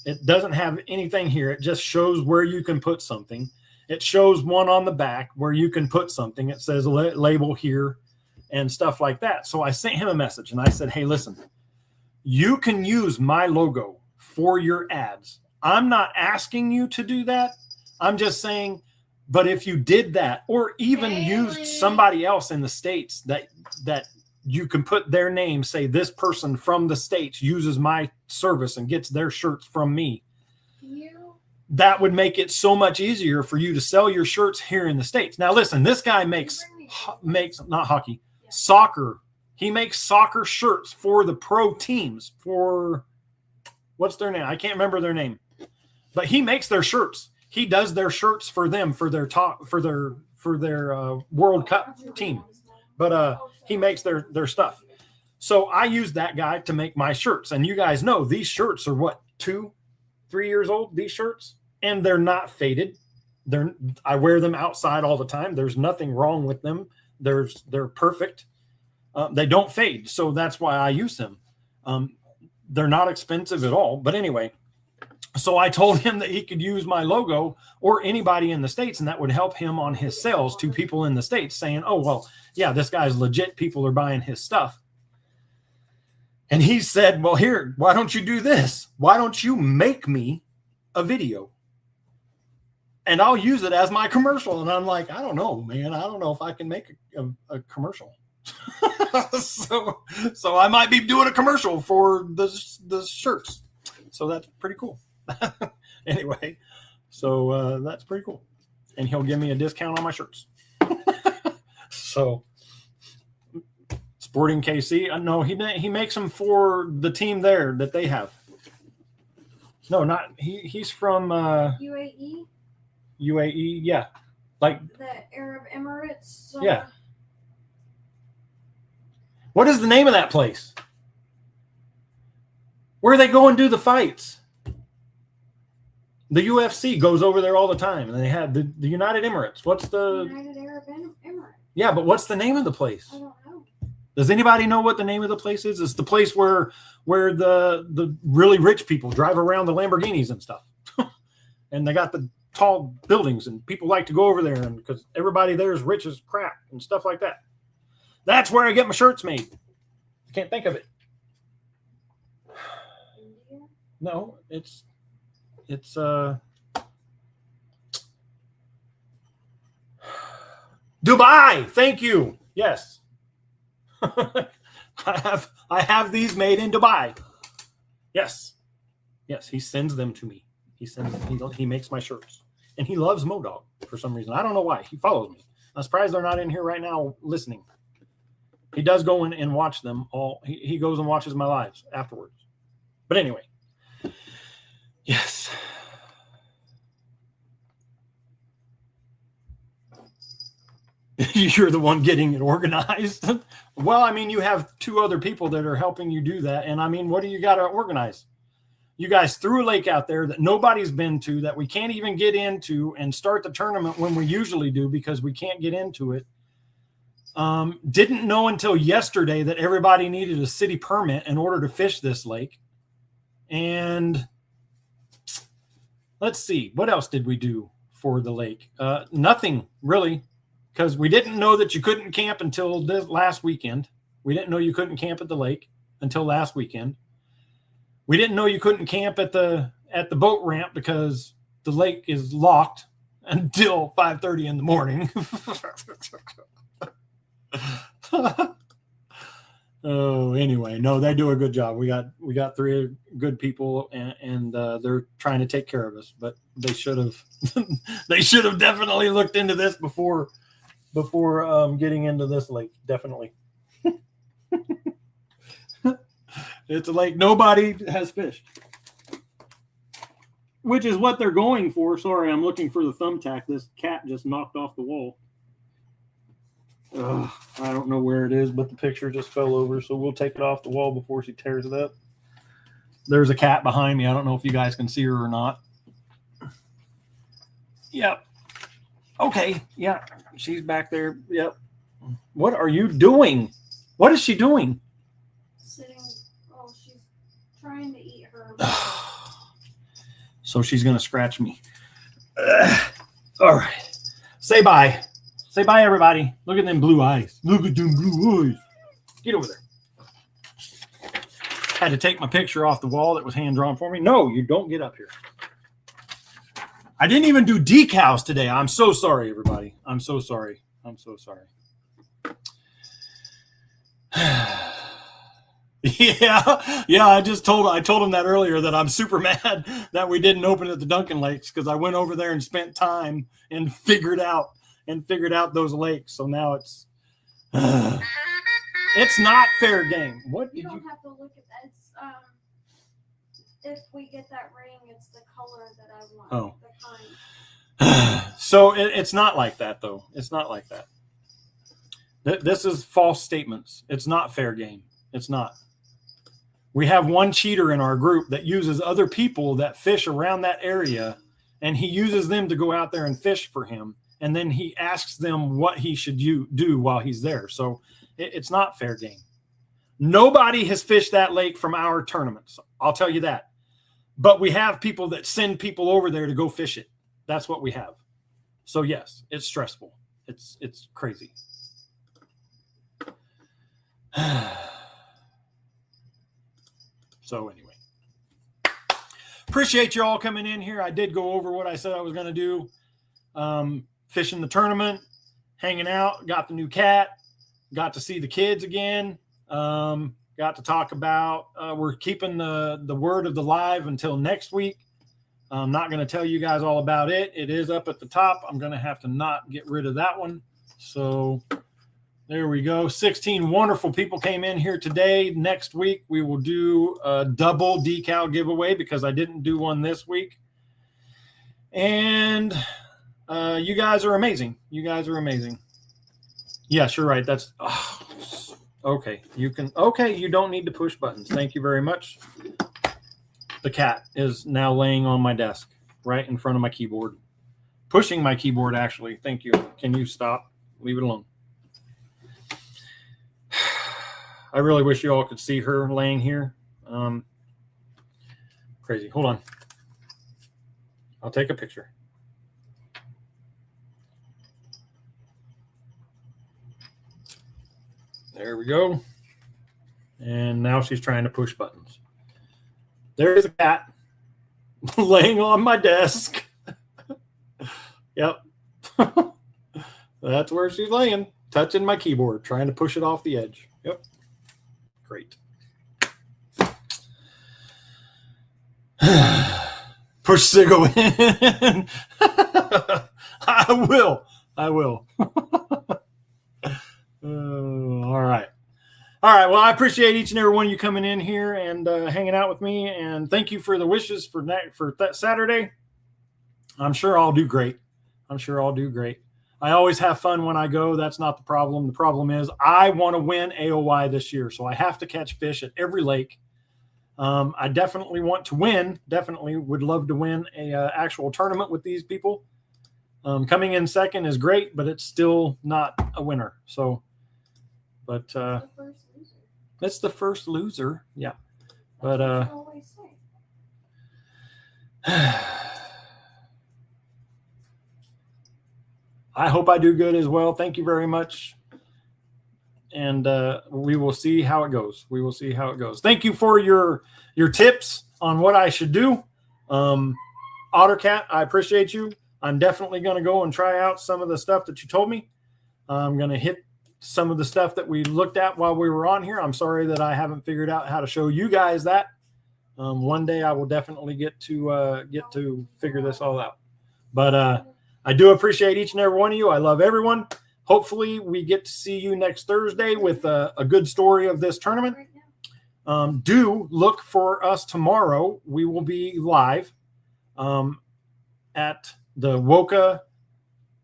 It doesn't have anything here. It just shows where you can put something. It shows one on the back where you can put something. It says label here. and stuff like that. So I sent him a message and I said, hey, listen, you can use my logo for your ads. I'm not asking you to do that. I'm just saying, but if you did that, or even used somebody else in the States that you can put their name, say this person from the States uses my service and gets their shirts from me, that would make it so much easier for you to sell your shirts here in the States. Now, listen, this guy makes not hockey, soccer. He makes soccer shirts for the pro teams for what's their name? I can't remember their name, but he makes their shirts. He does their shirts for them, for their World Cup team. But he makes their stuff. So I use that guy to make my shirts. And you guys know these shirts are what, 2-3 years old, these shirts, and they're not faded. I wear them outside all the time. There's nothing wrong with them. They're perfect. They don't fade. So that's why I use them. They're not expensive at all. But anyway, so I told him that he could use my logo or anybody in the States, and that would help him on his sales to people in the States saying, oh, well, yeah, this guy's legit. People are buying his stuff. And he said, well, here, why don't you do this? Why don't you make me a video? And I'll use it as my commercial. And I'm like, I don't know, man. I don't know if I can make a commercial. so I might be doing a commercial for the shirts. So that's pretty cool. Anyway, so that's pretty cool. And he'll give me a discount on my shirts. So Sporting KC, no, he makes them for the team there that they have. No, not he's from UAE, yeah, like the Arab Emirates. Yeah. What is the name of that place? Where they go and do the fights? The UFC goes over there all the time, and they have the United Emirates. What's the United Arab Emirates? Yeah, but what's the name of the place? I don't know. Does anybody know what the name of the place is? It's the place where the really rich people drive around the Lamborghinis and stuff. And they got the tall buildings, and people like to go over there, and because everybody there is rich as crap and stuff like that. That's where I get my shirts made. I can't think of it. India? No, it's Dubai. Thank you. Yes. I have these made in Dubai. Yes. Yes, he sends them to me. He makes my shirts. And he loves MoDog for some reason. I don't know why. He follows me. I'm surprised they're not in here right now listening. He does go in and watch them all. He goes and watches my lives afterwards. But anyway. Yes. You're the one getting it organized. Well, I mean, you have 2 other people that are helping you do that. And I mean, what do you got to organize? You guys threw a lake out there that nobody's been to, that we can't even get into and start the tournament when we usually do because we can't get into it. Didn't know until yesterday that everybody needed a city permit in order to fish this lake. And let's see, what else did we do for the lake? Nothing really, because we didn't know that you couldn't camp until this last weekend. We didn't know you couldn't camp at the lake until last weekend. We didn't know you couldn't camp at the boat ramp because the lake is locked until 5:30 in the morning. Oh, anyway, no, they do a good job. We got 3 good people, and they're trying to take care of us. But they should have definitely looked into this before getting into this lake. Definitely. It's a lake nobody has fished, which is what they're going for. Sorry, I'm looking for the thumbtack. This cat just knocked off the wall. I don't know where it is, but the picture just fell over, so we'll take it off the wall before she tears it up. There's a cat behind me. I don't know if you guys can see her or not. Yep. Okay. Yeah, she's back there. Yep. What are you doing? What is she doing? Sitting. Oh, she's trying to eat her. So she's going to scratch me. All right. Say bye. Say bye, everybody. Look at them blue eyes. Look at them blue eyes. Get over there. Had to take my picture off the wall that was hand drawn for me. No, you don't get up here. I didn't even do decals today. I'm so sorry, everybody. I'm so sorry. I'm so sorry. Yeah. I told him that earlier, that I'm super mad that we didn't open at the Duncan Lakes, because I went over there and spent time and figured out those lakes. So now it's not fair game. What You did you? don't have to look at that. It's, if we get that ring, it's the color that I want. Oh. The kind. So it's not like that, though. It's not like that. This is false statements. It's not fair game. It's not. We have one cheater in our group that uses other people that fish around that area, and he uses them to go out there and fish for him, and then he asks them what he should do while he's there. So it's not fair game. Nobody has fished that lake from our tournaments. I'll tell you that. But we have people that send people over there to go fish it. That's what we have. So yes, it's stressful. It's crazy. So anyway, appreciate you all coming in here. I did go over what I said I was going to do. Fishing the tournament, hanging out, got the new cat, got to see the kids again. Got to talk about, we're keeping the word of the live until next week. I'm not going to tell you guys all about it. It is up at the top. I'm going to have to not get rid of that one. So there we go. 16 wonderful people came in here today. Next week, we will do a double decal giveaway because I didn't do one this week. And you guys are amazing. You guys are amazing. Yes, you're right. That's okay. You don't need to push buttons. Thank you very much. The cat is now laying on my desk right in front of my keyboard. Pushing my keyboard, actually. Thank you. Can you stop? Leave it alone. I really wish you all could see her laying here. Crazy. Hold on. I'll take a picture. There we go. And now she's trying to push buttons. There's a cat laying on my desk. Yep. That's where she's laying, touching my keyboard, trying to push it off the edge. Yep. Great. Push Siggo in. I will. All right. Well, I appreciate each and every one of you coming in here and hanging out with me. And thank you for the wishes for that Saturday. I'm sure I'll do great. I always have fun when I go. That's not the problem. The problem is I want to win AOY this year. So I have to catch fish at every lake. I definitely want to win. Definitely would love to win a actual tournament with these people. Coming in second is great, but it's still not a winner. So, but The first loser. it's the first loser. Yeah. But That's what I always say. I hope I do good as well. Thank you very much. And we will see how it goes. Thank you for your tips on what I should do. Ottercat, I appreciate you. I'm definitely going to go and try out some of the stuff that you told me. I'm going to hit some of the stuff that we looked at while we were on here. I'm sorry that I haven't figured out how to show you guys that. One day I will definitely get to figure this all out. But I do appreciate each and every one of you. I love everyone. Hopefully we get to see you next Thursday with a good story of this tournament. Right now. Do look for us tomorrow. We will be live at the Woka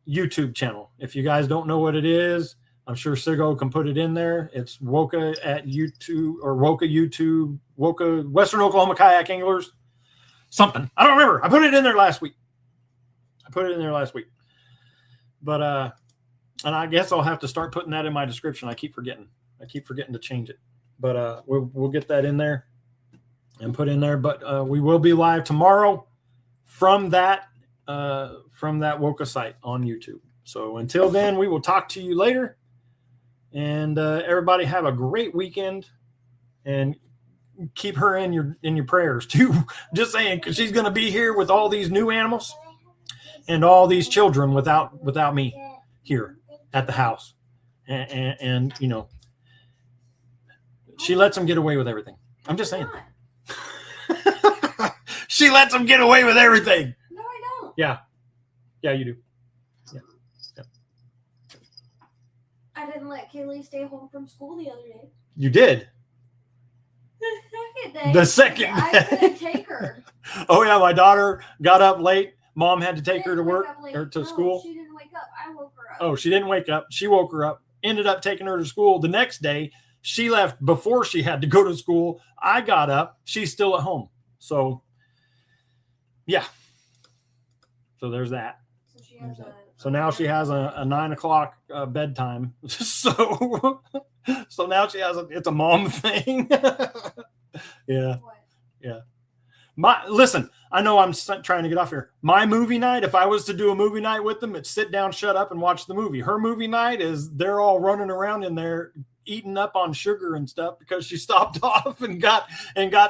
YouTube channel. If you guys don't know what it is, I'm sure Siggo can put it in there. It's Woka at YouTube or Woka YouTube, Woka Western Oklahoma Kayak Anglers, something. I don't remember. I put it in there last week. But and I guess I'll have to start putting that in my description. I keep forgetting to change it. But we'll get that in there and put in there. But we will be live tomorrow from that Woka site on YouTube. So until then, we will talk to you later. And everybody have a great weekend. And keep her in your prayers too. Just saying, because she's going to be here with all these new animals and all these children without me here at the house. And you know, she lets them get away with everything. I'm just saying. She lets them get away with everything. No, I don't. Yeah, you do. Yeah. I didn't let Kaylee stay home from school the other day. You did. The second day. The second I day. couldn't take her. Oh yeah, my daughter got up late. Mom had to take her to Didn't wake work up late. or to No, school. She didn't wake up. I woke her up. Oh, she didn't wake up. She woke her up. Ended up taking her to school. The next day, she left before she had to go to school. I got up. She's still at home. So, yeah. So there's that. So she has So now she has a 9 o'clock bedtime. So now she has it's a mom thing. Yeah. What? Listen, I know I'm trying to get off here. My movie night, if I was to do a movie night with them, it's sit down, shut up, and watch the movie. Her movie night is they're all running around in there eating up on sugar and stuff because she stopped off and got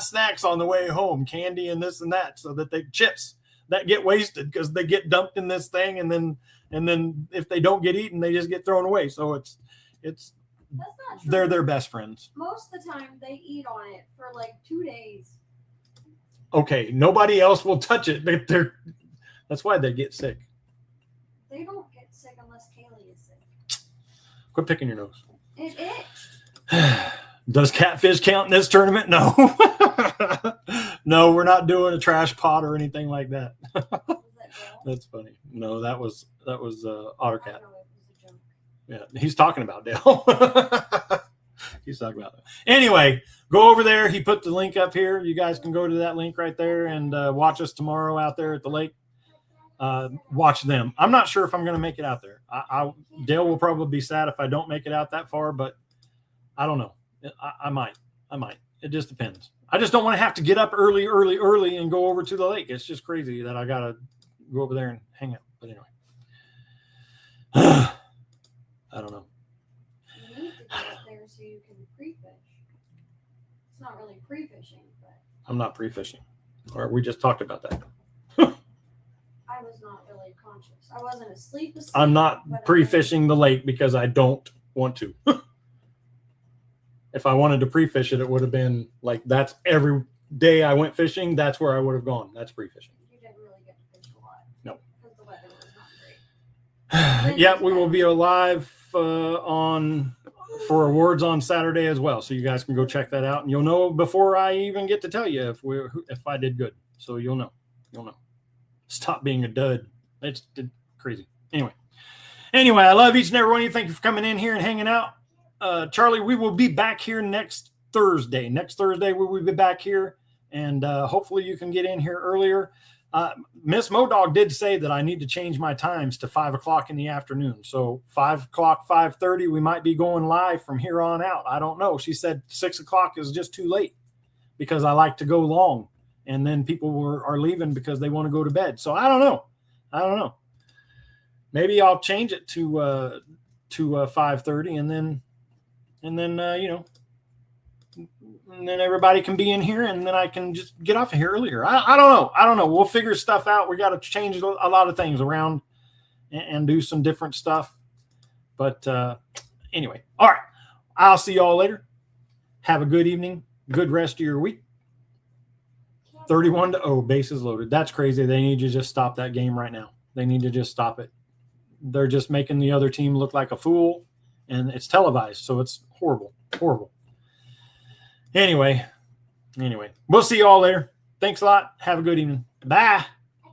snacks on the way home, candy and this and that, so that they chips that get wasted because they get dumped in this thing, and then if they don't get eaten, they just get thrown away. So it's That's not true. they're their best friends. Most of the time, they eat on it for like 2 days. Okay, nobody else will touch it. That's why they get sick. They don't get sick unless Kaylee is sick. Quit picking your nose. It itched. Does catfish count in this tournament? No. No, we're not doing a trash pot or anything like that. Was that Dale? That's funny. No, that was I Ottercat. know it was a joke. Yeah, he's talking about Dale. He's talking about that. Anyway, go over there. He put the link up here. You guys can go to that link right there and watch us tomorrow out there at the lake. Watch them. I'm not sure if I'm going to make it out there. Dale will probably be sad if I don't make it out that far, but I don't know. I might. It just depends. I just don't want to have to get up early and go over to the lake. It's just crazy that I got to go over there and hang out. But anyway, I don't know. You need to get up there so you can pre-fish. It's not really pre-fishing, but I'm not pre-fishing. Or we just talked about that. I was not really conscious. I wasn't asleep. I'm not but I- pre-fishing the lake because I don't want to. If I wanted to pre-fish it, it would have been like that's every day I went fishing. That's where I would have gone. That's pre-fishing. You didn't really get to fish a lot. No. Because the weather was not great. Yeah, we will be live for awards on Saturday as well. So you guys can go check that out, and you'll know before I even get to tell you if I did good. So you'll know. Stop being a dud. It's crazy. Anyway, I love each and every one of you. Thank you for coming in here and hanging out. Charlie, we will be back here next Thursday. Next Thursday, we will be back here, and hopefully you can get in here earlier. Miss Modog did say that I need to change my times to 5 o'clock in the afternoon. So 5 o'clock, 5:30, we might be going live from here on out. I don't know. She said 6 o'clock is just too late because I like to go long, and then people are leaving because they want to go to bed. So I don't know. Maybe I'll change it to 5:30, and then and then everybody can be in here, and then I can just get off of here earlier. I don't know. We'll figure stuff out. We got to change a lot of things around and do some different stuff. But anyway, all right. I'll see y'all later. Have a good evening. Good rest of your week. 31-0, bases loaded. That's crazy. They need to just stop that game right now. They need to just stop it. They're just making the other team look like a fool, and it's televised, so it's horrible. Anyway, we'll see you all later. Thanks a lot. Have a good evening. Bye. I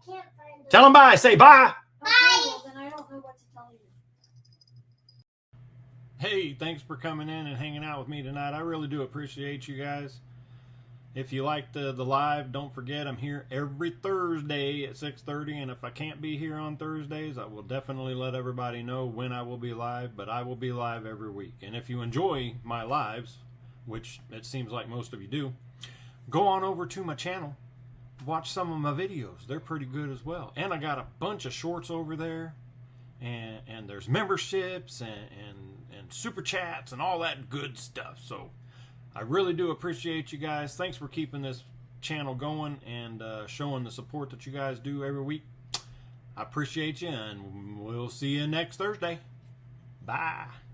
can't find it. Tell them bye. Say bye. Okay, well, then I don't know what to tell you. Hey, thanks for coming in and hanging out with me tonight. I really do appreciate you guys. If you like the live, don't forget I'm here every Thursday at 6:30, and if I can't be here on Thursdays, I will definitely let everybody know when I will be live, but I will be live every week. And if you enjoy my lives, which it seems like most of you do, go on over to my channel, watch some of my videos. They're pretty good as well. And I got a bunch of shorts over there, and there's memberships and super chats and all that good stuff. So I really do appreciate you guys. Thanks for keeping this channel going and showing the support that you guys do every week. I appreciate you, and we'll see you next Thursday. Bye.